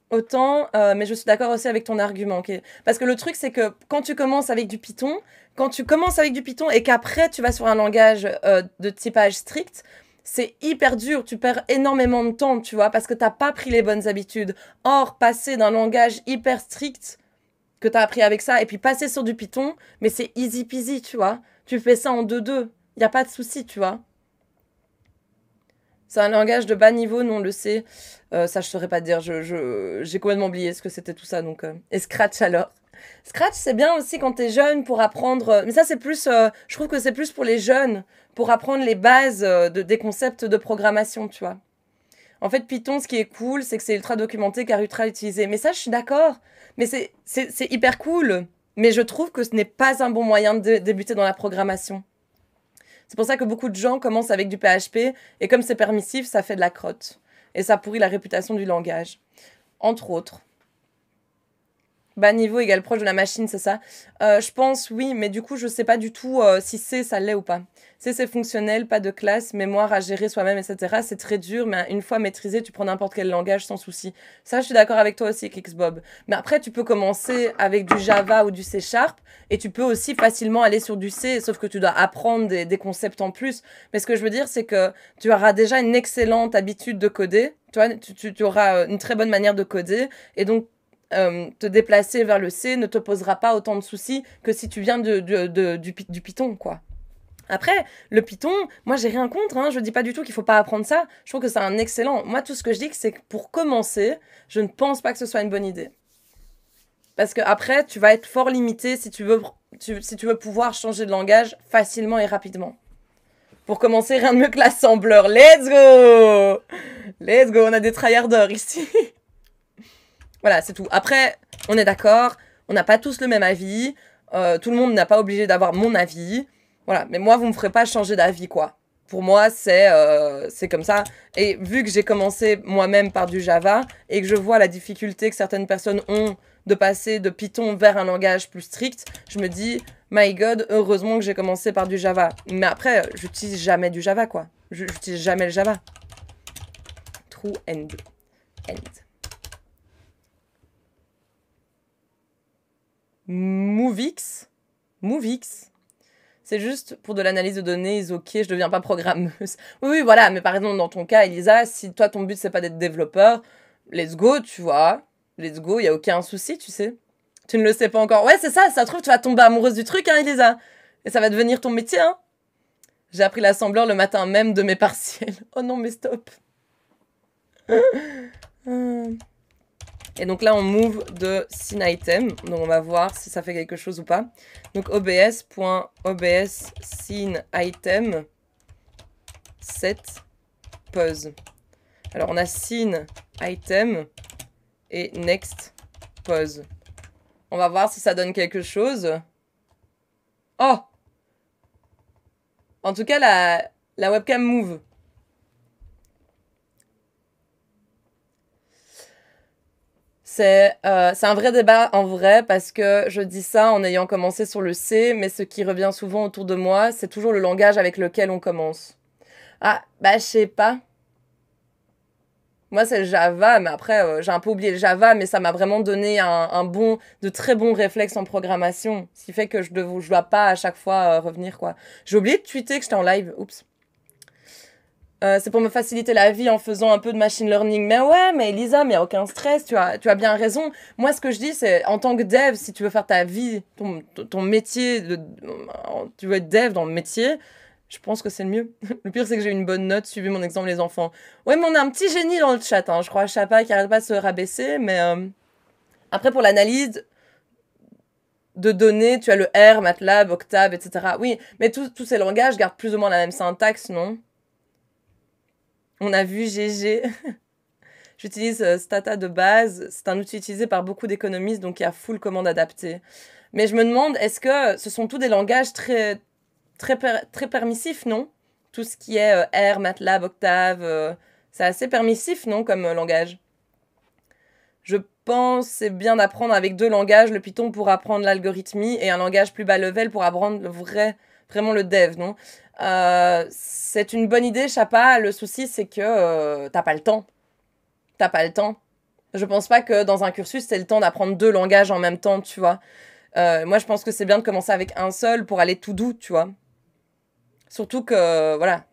autant, mais je suis d'accord aussi avec ton argument, ok. Parce que le truc, c'est que quand tu commences avec du Python, et qu'après tu vas sur un langage de typage strict, c'est hyper dur, tu perds énormément de temps, tu vois, parce que t'as pas pris les bonnes habitudes. Or, passer d'un langage hyper strict que t'as appris avec ça, et puis passer sur du Python, mais c'est easy peasy, tu vois. Tu fais ça en 2-2, y a pas de souci, tu vois. C'est un langage de bas niveau, non, on le sait. Ça, je saurais pas te dire, j'ai complètement oublié ce que c'était tout ça, donc... Et Scratch, alors. Scratch, c'est bien aussi quand t'es jeune pour apprendre... Mais ça, c'est plus... je trouve que c'est plus pour les jeunes, pour apprendre les bases des concepts de programmation, tu vois. En fait, Python, ce qui est cool, c'est que c'est ultra documenté, car ultra utilisé. Mais ça, je suis d'accord. Mais c'est hyper cool. Mais je trouve que ce n'est pas un bon moyen de débuter dans la programmation. C'est pour ça que beaucoup de gens commencent avec du PHP, et comme c'est permissif, ça fait de la crotte. Et ça pourrit la réputation du langage. Entre autres. Bas niveau égale proche de la machine, c'est ça? Je pense, oui, mais du coup, je sais pas du tout si C, ça l'est ou pas. C, c'est fonctionnel, pas de classe, mémoire à gérer soi-même, etc. C'est très dur, mais une fois maîtrisé, tu prends n'importe quel langage sans souci. Ça, je suis d'accord avec toi aussi, Kixbob. Mais après, tu peux commencer avec du Java ou du C Sharp, et tu peux aussi facilement aller sur du C, sauf que tu dois apprendre des concepts en plus. Mais ce que je veux dire, c'est que tu auras déjà une excellente habitude de coder. Tu vois, tu auras une très bonne manière de coder, et donc te déplacer vers le C ne te posera pas autant de soucis que si tu viens du Python, quoi. Après, le Python, moi j'ai rien contre, hein, je dis pas du tout qu'il faut pas apprendre ça, je trouve que c'est un excellent. Moi tout ce que je dis, c'est que pour commencer, je ne pense pas que ce soit une bonne idée. Parce que après, tu vas être fort limité si tu veux pouvoir changer de langage facilement et rapidement. Pour commencer, rien de mieux que l'assembleur. Let's go! Let's go, on a des tryharders ici. Voilà, c'est tout. Après, on est d'accord, on n'a pas tous le même avis. Tout le monde n'a pas obligé d'avoir mon avis. Voilà, mais moi, vous me ferez pas changer d'avis, quoi. Pour moi, c'est comme ça. Et vu que j'ai commencé moi-même par du Java et que je vois la difficulté que certaines personnes ont de passer de Python vers un langage plus strict, je me dis, my God, heureusement que j'ai commencé par du Java. Mais après, j'utilise jamais du Java, quoi. J'utilise jamais le Java. True end. End. Movix. C'est juste pour de l'analyse de données, ok, je deviens pas programmeuse. Oui, voilà, mais par exemple, dans ton cas, Elisa, si toi, ton but, c'est pas d'être développeur, let's go, tu vois. Let's go, y a aucun souci, tu sais. Tu ne le sais pas encore. Ouais, c'est ça, ça se trouve, tu vas tomber amoureuse du truc, hein, Elisa. Et ça va devenir ton métier, hein. J'ai appris l'assembleur le matin même de mes partiels. Oh non, mais stop. Et donc là, on move de scene item. Donc on va voir si ça fait quelque chose ou pas. Donc obs.obs scene item set pause. Alors on a scene item et next pause. On va voir si ça donne quelque chose. Oh! En tout cas, la webcam move. C'est un vrai débat en vrai parce que je dis ça en ayant commencé sur le C, mais ce qui revient souvent autour de moi, c'est toujours le langage avec lequel on commence. Ah, bah je sais pas. Moi c'est le Java, mais après j'ai un peu oublié le Java, mais ça m'a vraiment donné de très bons réflexes en programmation, ce qui fait que je dois pas à chaque fois revenir, quoi. J'ai oublié de tweeter que j'étais en live, oups. C'est pour me faciliter la vie en faisant un peu de machine learning. Mais ouais, mais Elisa, mais il n'y a aucun stress, tu as bien raison. Moi, ce que je dis, c'est en tant que dev, si tu veux faire ta vie, ton métier, tu veux être dev dans le métier, je pense que c'est le mieux. Le pire, c'est que j'ai une bonne note, suivez mon exemple, les enfants. Ouais, mais on a un petit génie dans le chat, hein. Je crois, Chapa, qui arrête pas de se rabaisser, mais après, pour l'analyse de données, tu as le R, MATLAB, Octave, etc. Oui, mais tous ces langages gardent plus ou moins la même syntaxe, non? On a vu GG. J'utilise Stata de base. C'est un outil utilisé par beaucoup d'économistes, donc il y a full commande adaptée. Mais je me demande, est-ce que ce sont tous des langages très permissifs, non? Tout ce qui est R, MATLAB, Octave, c'est assez permissif, non, comme langage? Je pense c'est bien d'apprendre avec deux langages, le Python pour apprendre l'algorithmie et un langage plus bas level pour apprendre vraiment le dev, non? C'est une bonne idée, Chapa. Le souci, c'est que t'as pas le temps. T'as pas le temps. Je pense pas que dans un cursus, c'est le temps d'apprendre deux langages en même temps, tu vois. Moi, je pense que c'est bien de commencer avec un seul pour aller tout doux, tu vois. Surtout que, voilà,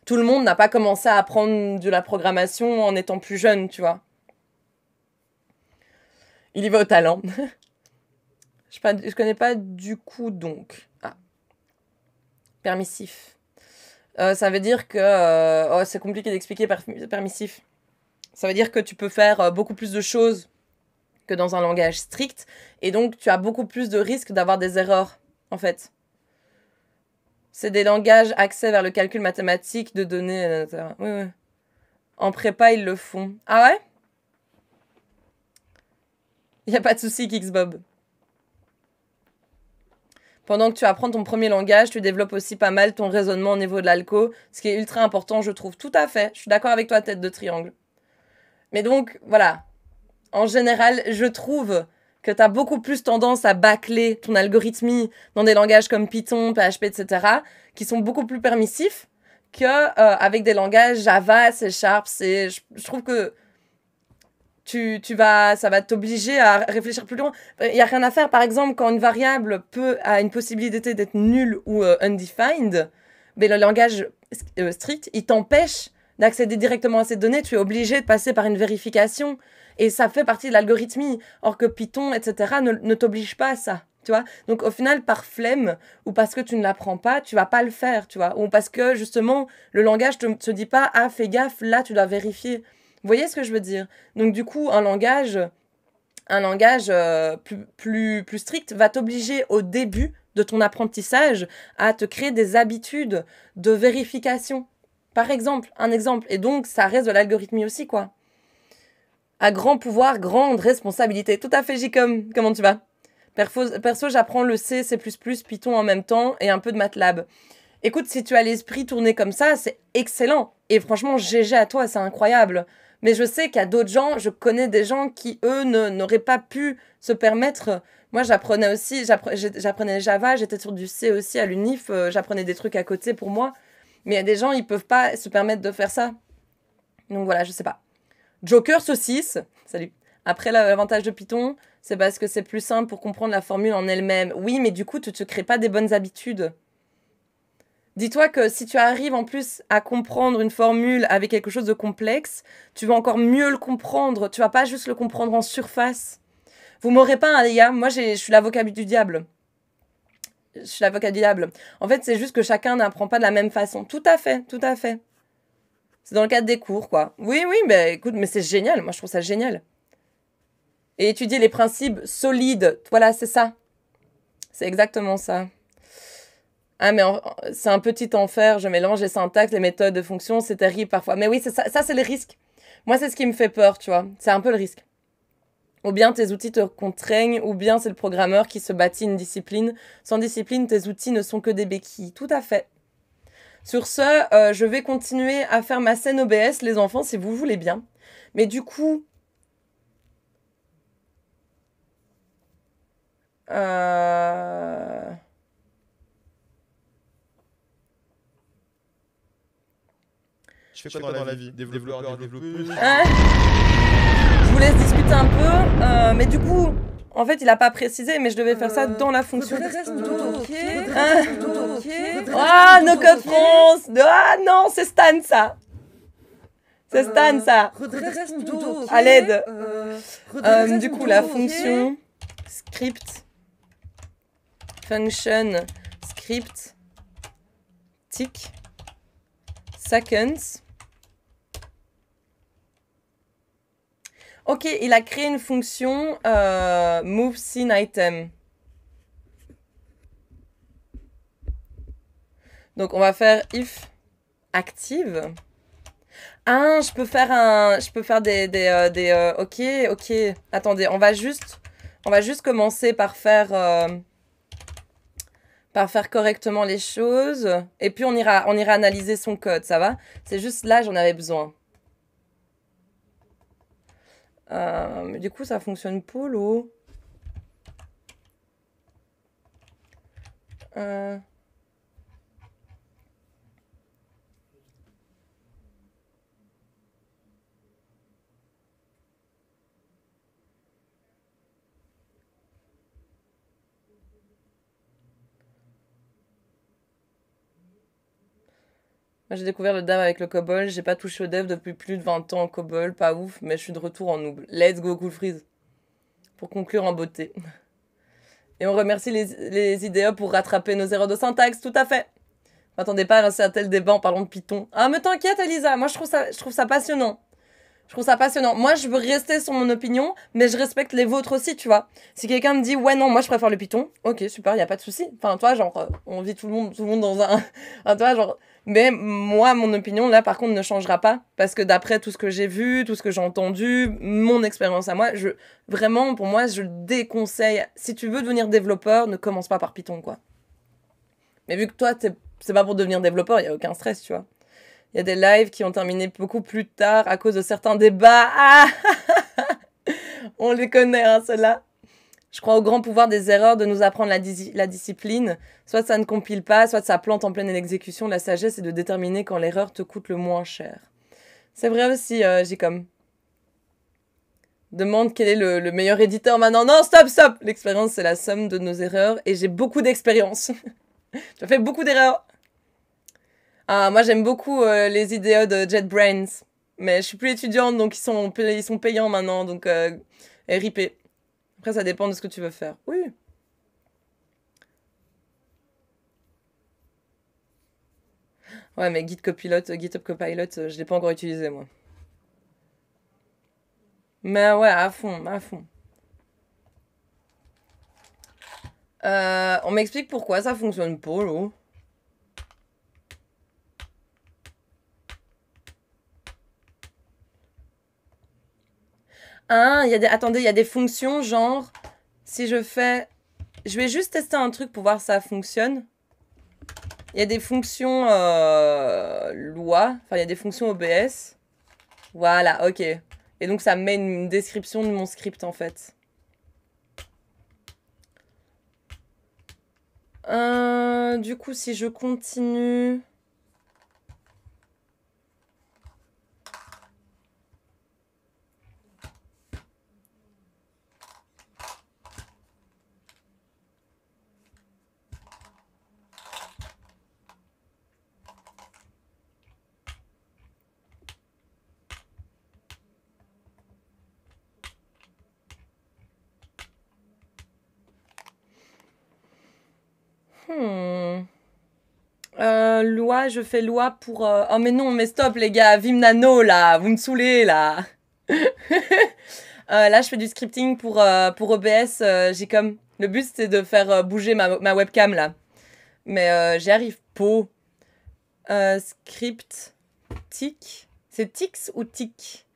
tout le monde n'a pas commencé à apprendre de la programmation en étant plus jeune, tu vois. Il y va au talent. Je connais pas du coup, donc. Ah. Permissif. Ça veut dire que... oh, c'est compliqué d'expliquer permissif. Ça veut dire que tu peux faire beaucoup plus de choses que dans un langage strict. Et donc, tu as beaucoup plus de risques d'avoir des erreurs, en fait. C'est des langages axés vers le calcul mathématique de données, etc. Oui. En prépa, ils le font. Ah ouais? Il n'y a pas de souci, Kixbob. Pendant que tu apprends ton premier langage, tu développes aussi pas mal ton raisonnement au niveau de l'alco, ce qui est ultra important, je trouve. Tout à fait. Je suis d'accord avec toi, tête de triangle. Mais donc, voilà. En général, je trouve que tu as beaucoup plus tendance à bâcler ton algorithmie dans des langages comme Python, PHP, etc., qui sont beaucoup plus permissifs qu'avec des langages Java, C Sharp. Je trouve que ça va t'obliger à réfléchir plus loin. Il n'y a rien à faire. Par exemple, quand une variable a une possibilité d'être nulle ou undefined, mais le langage strict, il t'empêche d'accéder directement à ces données. Tu es obligé de passer par une vérification. Et ça fait partie de l'algorithmie. Or que Python, etc., ne t'oblige pas à ça. Tu vois. Donc au final, par flemme, ou parce que tu ne l'apprends pas, tu vas pas le faire. Tu vois. Ou parce que justement, le langage te dit pas « Ah, fais gaffe, là, tu dois vérifier ». Vous voyez ce que je veux dire? Donc du coup, un langage plus strict va t'obliger au début de ton apprentissage à te créer des habitudes de vérification. Par exemple, un exemple. Et donc, ça reste de l'algorithmie aussi, quoi. À grand pouvoir, grande responsabilité. Tout à fait, Jicom. Comment tu vas? Perso, j'apprends le C, C++, Python en même temps et un peu de MATLAB. Écoute, si tu as l'esprit tourné comme ça, c'est excellent. Et franchement, GG à toi, c'est incroyable. Mais je sais qu'il y a d'autres gens, je connais des gens qui, eux, n'auraient pas pu se permettre. Moi, j'apprenais aussi, j'apprenais Java, j'étais sur du C aussi à l'UNIF, j'apprenais des trucs à côté pour moi. Mais il y a des gens, ils peuvent pas se permettre de faire ça. Donc voilà, je sais pas. Joker saucisse, salut. Après, l'avantage de Python, c'est parce que c'est plus simple pour comprendre la formule en elle-même. Oui, mais du coup, tu ne te crées pas des bonnes habitudes. Dis-toi que si tu arrives en plus à comprendre une formule avec quelque chose de complexe, tu vas encore mieux le comprendre. Tu vas pas juste le comprendre en surface. Vous m'aurez pas, hein, les gars. Moi, je suis l'avocat du diable. Je suis l'avocat du diable. En fait, c'est juste que chacun n'apprend pas de la même façon. Tout à fait, tout à fait. C'est dans le cadre des cours, quoi. Oui, mais écoute, mais c'est génial. Moi, je trouve ça génial. Et étudier les principes solides. Voilà, c'est ça. C'est exactement ça. Ah, mais c'est un petit enfer. Je mélange les syntaxes, les méthodes de fonction. C'est terrible parfois. Mais oui, c'est ça. Ça, c'est le risque. Moi, c'est ce qui me fait peur, tu vois. C'est un peu le risque. Ou bien tes outils te contraignent, ou bien c'est le programmeur qui se bâtit une discipline. Sans discipline, tes outils ne sont que des béquilles. Tout à fait. Sur ce, je vais continuer à faire ma scène OBS, les enfants, si vous voulez bien. Mais du coup... Je fais quoi dans la vie? Développeur. Je vous laisse discuter un peu, mais du coup, en fait, il n'a pas précisé, mais je devais faire ça dans la fonction. Ah, No Code France. Ah non, c'est Stan, ça. C'est Stan, ça. À l'aide. Du coup, la fonction script, function, script, tick, seconds. Ok, il a créé une fonction move scene item. Donc on va faire if active. Ah, je peux faire des ok. Attendez, on va juste commencer par faire correctement les choses et puis on ira analyser son code, ça va? C'est juste là, j'en avais besoin. Mais du coup, ça fonctionne polo. Moi, j'ai découvert le dev avec le COBOL. J'ai pas touché au dev depuis plus de 20 ans en COBOL. Pas ouf, mais je suis de retour en noob. Let's go, Cool Freeze. Pour conclure en beauté. Et on remercie les IDE pour rattraper nos erreurs de syntaxe. Tout à fait. M'attendez pas à lancer un tel débat en parlant de Python. Ah, mais t'inquiète, Elisa. Moi, je trouve ça passionnant. Je trouve ça passionnant. Moi, je veux rester sur mon opinion, mais je respecte les vôtres aussi, tu vois. Si quelqu'un me dit, ouais, non, moi, je préfère le Python, ok, super, y a pas de souci. Enfin, toi, genre, on vit tout le monde dans un... toi, genre... Mais moi, mon opinion, là, par contre, ne changera pas. Parce que d'après tout ce que j'ai vu, tout ce que j'ai entendu, mon expérience à moi, vraiment, pour moi, je déconseille. Si tu veux devenir développeur, ne commence pas par Python, quoi. Mais vu que toi, c'est pas pour devenir développeur, il n'y a aucun stress, tu vois. Il y a des lives qui ont terminé beaucoup plus tard à cause de certains débats. Ah on les connaît, hein, ceux-là. Je crois au grand pouvoir des erreurs de nous apprendre la discipline. Soit ça ne compile pas, soit ça plante en pleine exécution. La sagesse est de déterminer quand l'erreur te coûte le moins cher. C'est vrai aussi, Jcom. Demande quel est le meilleur éditeur maintenant. Non, stop, stop. L'expérience, c'est la somme de nos erreurs. Et j'ai beaucoup d'expérience. J'ai fait beaucoup d'erreurs. Ah, moi, j'aime beaucoup les idéaux de JetBrains. Mais je suis plus étudiante, donc ils sont payants maintenant. Donc, RIP. Après, ça dépend de ce que tu veux faire. Oui. Ouais, mais GitHub Copilot, je l'ai pas encore utilisé, moi. Mais ouais, à fond, à fond. On m'explique pourquoi ça fonctionne pas, là. Ah, attendez, il y a des fonctions, genre, si je fais... Je vais juste tester un truc pour voir si ça fonctionne. Il y a des fonctions loi, enfin, il y a des fonctions OBS. Voilà, ok. Et donc, ça me met une description de mon script, en fait. Du coup, si je continue... Loi, je fais loi pour... Oh mais non, mais stop les gars, Vim Nano là, vous me saoulez là. Là, je fais du scripting pour OBS. J'ai comme... Le but, c'est de faire bouger ma webcam là. Mais j'y arrive pas. Script... Tic. C'est Tix ou Tic?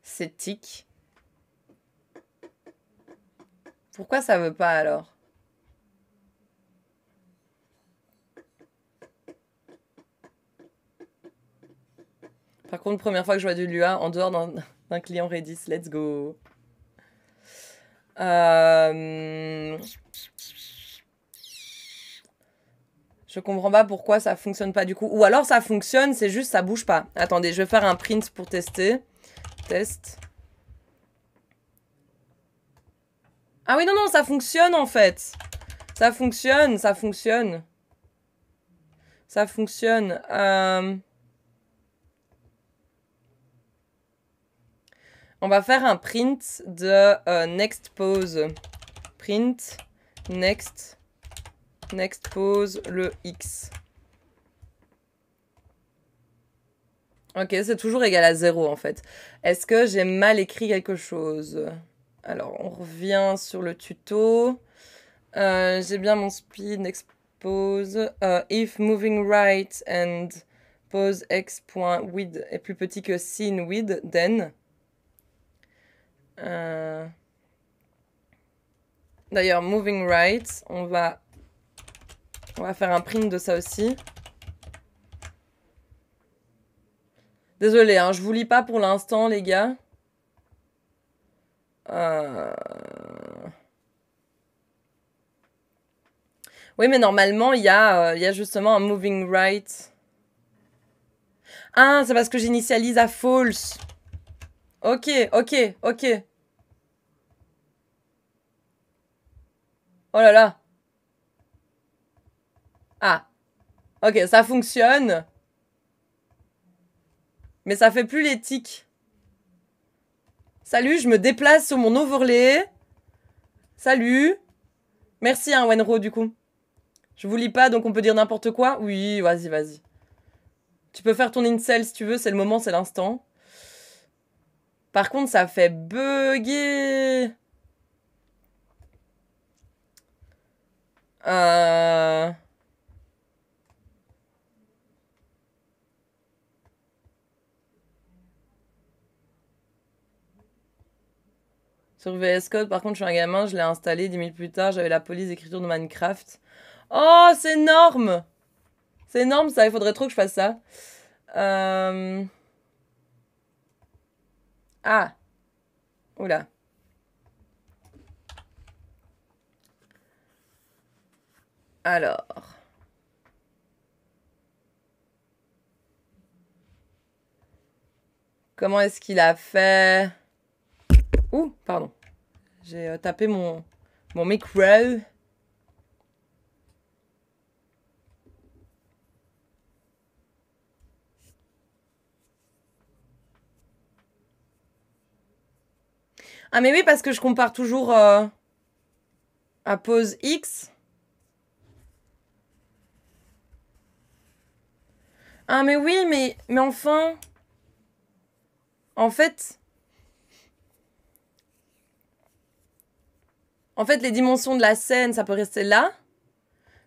C'est Tic. Pourquoi ça veut pas alors? Par contre, première fois que je vois du Lua en dehors d'un client Redis, let's go. Je comprends pas pourquoi ça fonctionne pas du coup. Ou alors ça fonctionne, c'est juste ça bouge pas. Attendez, je vais faire un print pour tester. Test. Ah oui, non, non, ça fonctionne en fait. Ça fonctionne, ça fonctionne. Ça fonctionne. On va faire un print de next pose. Print next pose le X. Ok, c'est toujours égal à 0 en fait. Est-ce que j'ai mal écrit quelque chose? Alors, on revient sur le tuto. J'ai bien mon speed, next pose. If moving right and pose x.width est plus petit que scene width, then... D'ailleurs, moving right, on va faire un print de ça aussi. Désolée, hein, je vous lis pas pour l'instant, les gars. Oui, mais normalement, il y a justement un moving right. Ah, c'est parce que j'initialise à false. Ok, ok, ok. Oh là là. Ah. Ok, ça fonctionne. Mais ça fait plus les tics. Salut, je me déplace sur mon overlay. Salut. Merci, hein, Wenro, du coup. Je vous lis pas, donc on peut dire n'importe quoi. Oui, vas-y, vas-y. Tu peux faire ton incel si tu veux, c'est le moment, c'est l'instant. Par contre, ça fait bugger. Sur VS Code, par contre, je suis un gamin, je l'ai installé 10 minutes plus tard, j'avais la police d'écriture de Minecraft. Oh, c'est énorme! C'est énorme ça, il faudrait trop que je fasse ça. Ah. Oula. Alors. Comment est-ce qu'il a fait? Ouh, pardon. J'ai tapé mon micro. Ah mais oui, parce que je compare toujours à pose X. Ah mais oui, mais enfin... En fait, les dimensions de la scène, ça peut rester là.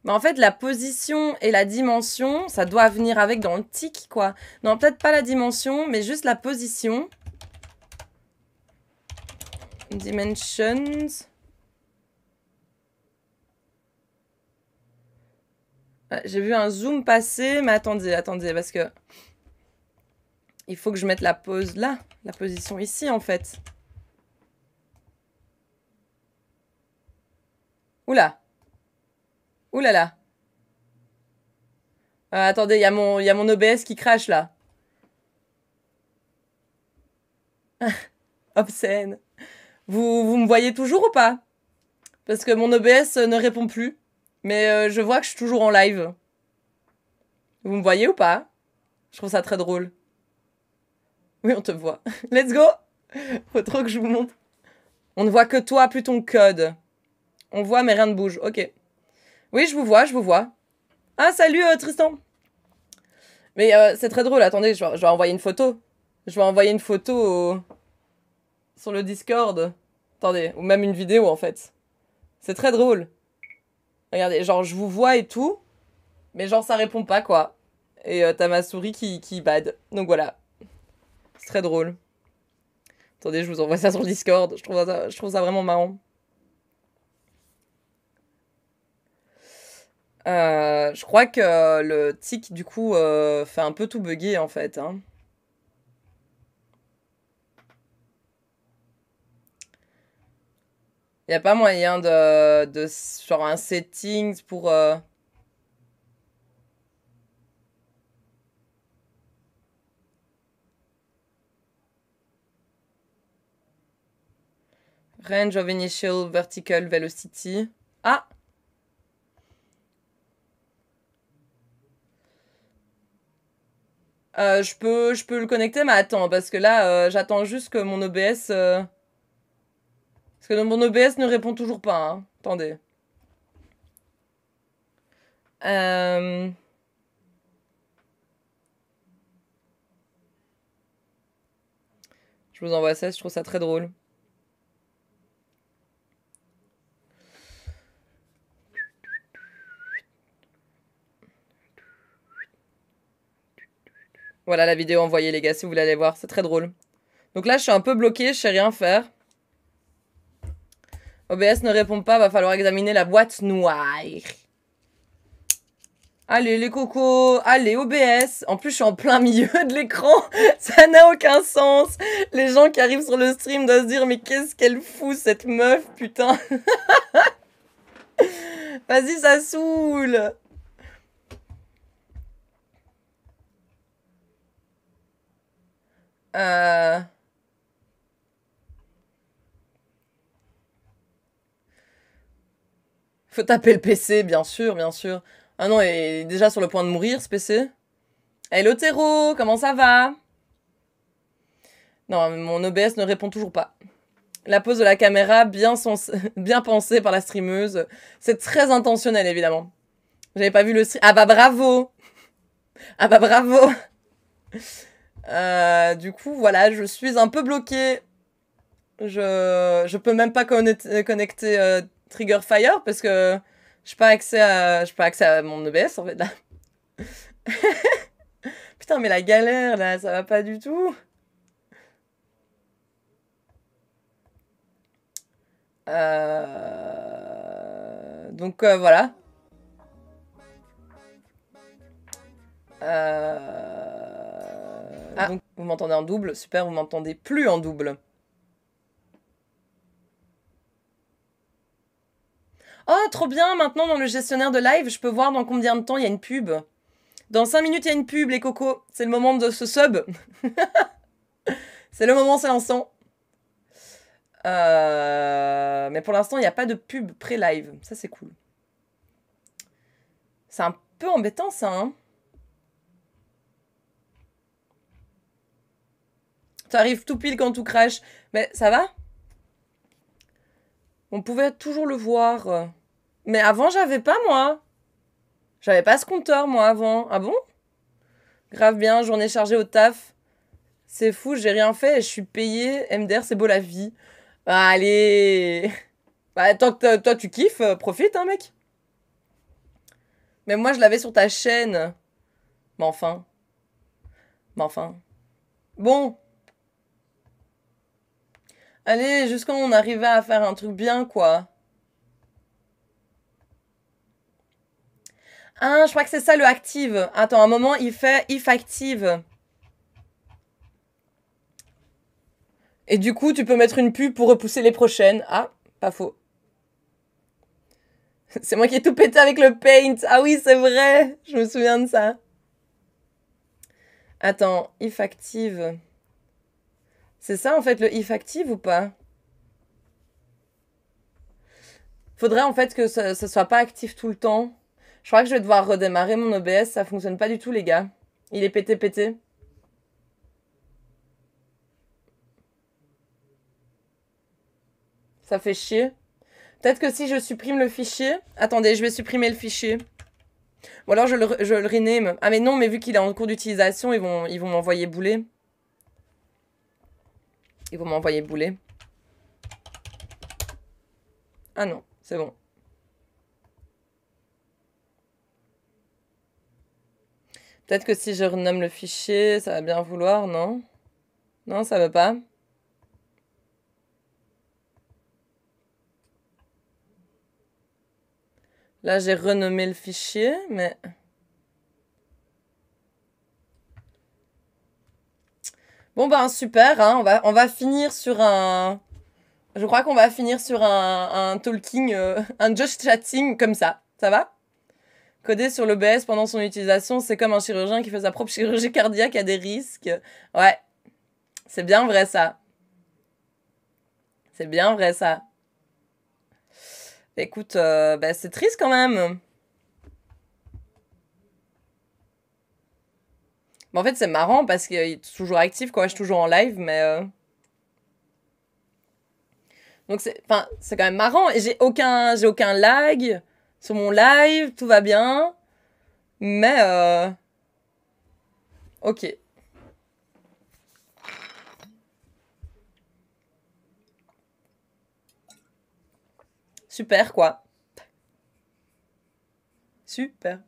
Mais en fait, la position et la dimension, ça doit venir avec dans le tic, quoi. Non, peut-être pas la dimension, mais juste la position. Dimensions. J'ai vu un zoom passer, mais attendez, parce que... Il faut que je mette la pose là, la position ici, en fait. Oula. Oulala. Attendez, il y a mon OBS qui crache, là. Obscène. Vous me voyez toujours ou pas? Parce que mon OBS ne répond plus. Mais je vois que je suis toujours en live. Vous me voyez ou pas? Je trouve ça très drôle. Oui, on te voit. Let's go! Faut trop que je vous montre. On ne voit que toi, plus ton code. On voit, mais rien ne bouge. Ok. Oui, je vous vois. Ah, salut Tristan! Mais c'est très drôle. Attendez, je vais envoyer une photo. Je vais envoyer une photo sur le Discord. Attendez, ou même une vidéo en fait. C'est très drôle. Regardez, genre je vous vois et tout, mais genre ça répond pas quoi. Et t'as ma souris qui bad. Donc voilà. C'est très drôle. Attendez, je vous envoie ça sur le Discord. Je trouve ça vraiment marrant. Je crois que le tic du coup fait un peu tout bugger en fait. Hein. Y a pas moyen de genre un settings pour range of initial vertical velocity. Ah! Je peux le connecter, mais attends, parce que là, j'attends juste que mon OBS... Parce que mon OBS ne répond toujours pas, hein. Attendez. Je vous envoie ça, je trouve ça très drôle. Voilà la vidéo envoyée, les gars, si vous voulez aller voir. C'est très drôle. Donc là, je suis un peu bloquée, je sais rien faire. OBS ne répond pas, va falloir examiner la boîte noire. Allez, les cocos. Allez, OBS. En plus, je suis en plein milieu de l'écran. Ça n'a aucun sens. Les gens qui arrivent sur le stream doivent se dire, mais qu'est-ce qu'elle fout, cette meuf, putain. Vas-y, ça saoule. Faut taper le PC, bien sûr, bien sûr. Ah non, il est déjà sur le point de mourir, ce PC. Hello Tero, comment ça va? Non, mon OBS ne répond toujours pas. La pose de la caméra, bien pensée par la streameuse. C'est très intentionnel, évidemment. J'avais pas vu le stream. Ah bah bravo! Ah bah bravo! Du coup, voilà, je suis un peu bloquée. Je peux même pas connecter Trigger Fire parce que j'ai pas accès à mon OBS en fait là. Putain, mais la galère là, ça va pas du tout. Donc voilà. Ah, donc vous m'entendez en double. Super, vous m'entendez plus en double. Oh, trop bien, maintenant dans le gestionnaire de live, je peux voir dans combien de temps il y a une pub. Dans 5 minutes, il y a une pub, les cocos. C'est le moment de ce sub. C'est le moment, c'est l'instant. Mais pour l'instant, il n'y a pas de pub pré-live. Ça, c'est cool. C'est un peu embêtant, ça, hein. T'arrives tout pile quand tout crache. Mais ça va? On pouvait toujours le voir. Mais avant, j'avais pas, moi. J'avais pas ce compteur, moi, avant. Ah bon? Grave bien, journée chargée au taf. C'est fou, j'ai rien fait et je suis payée. MDR, c'est beau la vie. Allez. Bah, tant que toi, tu kiffes, profite, hein, mec. Mais moi, je l'avais sur ta chaîne. Mais enfin. Bon. Allez, jusqu'à on arrivait à faire un truc bien, quoi. Ah, je crois que c'est ça le active. Attends, un moment, il fait if active. Et du coup, tu peux mettre une pub pour repousser les prochaines. Ah, pas faux. C'est moi qui ai tout pété avec le paint. Ah oui, c'est vrai. Je me souviens de ça. Attends, if active. C'est ça en fait le if active ou pas? Faudrait en fait que ça soit pas actif tout le temps. Je crois que je vais devoir redémarrer mon OBS. Ça fonctionne pas du tout, les gars. Il est pété. Ça fait chier. Peut-être que si je supprime le fichier... Attendez, je vais supprimer le fichier. Ou alors je le rename. Ah mais non, mais vu qu'il est en cours d'utilisation, ils vont m'envoyer bouler. Ils vont m'envoyer bouler. Ah non, c'est bon. Peut-être que si je renomme le fichier, ça va bien vouloir, non? Non, ça veut pas. Là, j'ai renommé le fichier, mais... Bon, ben, super, hein. On va finir sur un... Je crois qu'on va finir sur un talking, un just chatting comme ça. Ça va? Coder sur l'OBS pendant son utilisation, c'est comme un chirurgien qui fait sa propre chirurgie cardiaque à des risques. Ouais, c'est bien vrai ça. C'est bien vrai ça. Écoute, bah, c'est triste quand même. Mais en fait, c'est marrant parce qu'il est toujours actif, quoi. Je suis toujours en live, mais... Donc, c'est quand même marrant. Et j'ai aucun lag sur mon live. Tout va bien. Mais... Ok. Super, quoi. Super.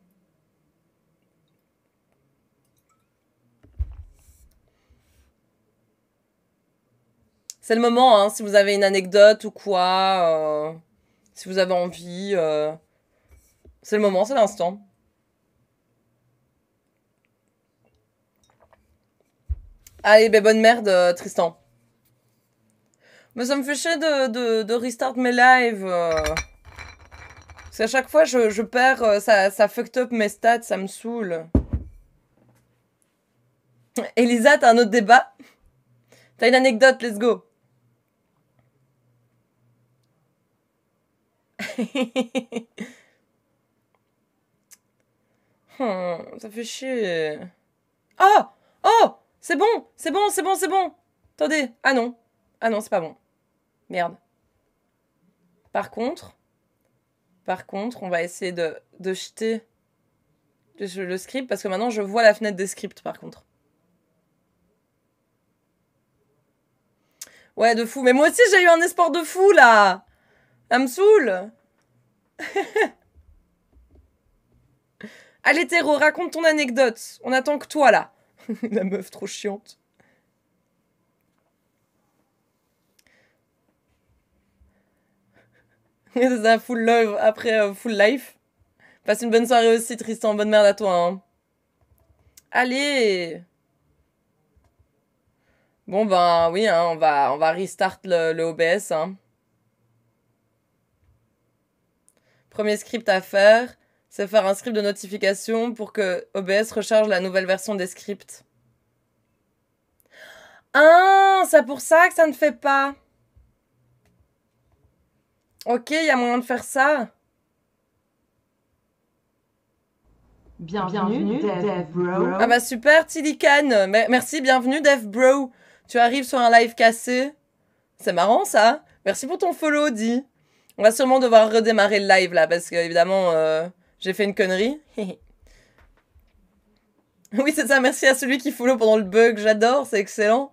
C'est le moment, hein, si vous avez une anecdote ou quoi, si vous avez envie, c'est le moment, c'est l'instant. Allez, ben bonne merde, Tristan. Mais ça me fait chier de restart mes lives. Parce qu'à chaque fois, je perds, ça fucked up mes stats, ça me saoule. Elisa, t'as un autre débat? T'as une anecdote, let's go. Ça fait chier. Oh! Oh! C'est bon! C'est bon, c'est bon, c'est bon! Attendez. Ah non. Ah non, c'est pas bon. Merde. Par contre, on va essayer de jeter le script parce que maintenant je vois la fenêtre des scripts par contre. Ouais, de fou. Mais moi aussi j'ai eu un espoir de fou là! Ça me saoule! Allez Théro, raconte ton anecdote. On attend que toi là. La meuf trop chiante. C'est ça, full love après full life. Passe une bonne soirée aussi Tristan, bonne merde à toi. Hein. Allez! Bon, ben oui, hein, on va restart le OBS. Hein. Premier script à faire, c'est faire un script de notification pour que OBS recharge la nouvelle version des scripts. Ah, c'est pour ça que ça ne fait pas. Ok, il y a moyen de faire ça. Bienvenue, Dev Bro. Ah bah super, Tilican. Merci, bienvenue, Dev Bro. Tu arrives sur un live cassé. C'est marrant, ça. Merci pour ton follow, Di. On va sûrement devoir redémarrer le live, là, parce que, évidemment, j'ai fait une connerie. Oui, c'est ça, merci à celui qui follow pendant le bug. J'adore, c'est excellent.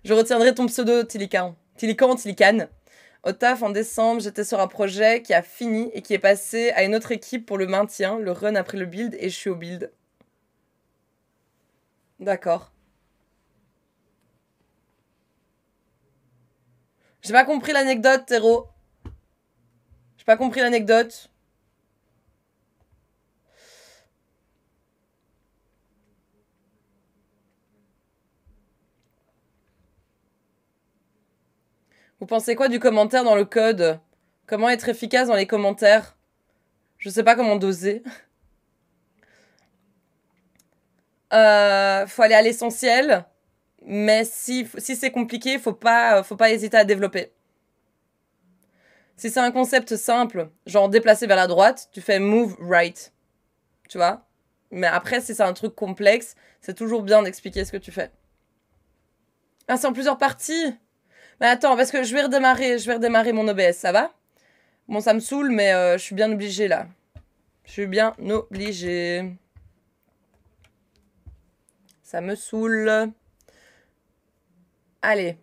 Je retiendrai ton pseudo, Tilican. Tilican. Au taf, en décembre, j'étais sur un projet qui a fini et qui est passé à une autre équipe pour le maintien, le run après le build, et je suis au build. D'accord. J'ai pas compris l'anecdote, Théro. J'ai pas compris l'anecdote. Vous pensez quoi du commentaire dans le code? Comment être efficace dans les commentaires? Je sais pas comment doser. Faut aller à l'essentiel. Mais si c'est compliqué, faut pas hésiter à développer. Si c'est un concept simple, genre déplacer vers la droite, tu fais move right. Tu vois? Mais après, si c'est un truc complexe, c'est toujours bien d'expliquer ce que tu fais. Ah, c'est en plusieurs parties? Mais attends, parce que je vais redémarrer mon OBS, ça va? Bon, ça me saoule, mais je suis bien obligée, là. Je suis bien obligée. Ça me saoule. Allez.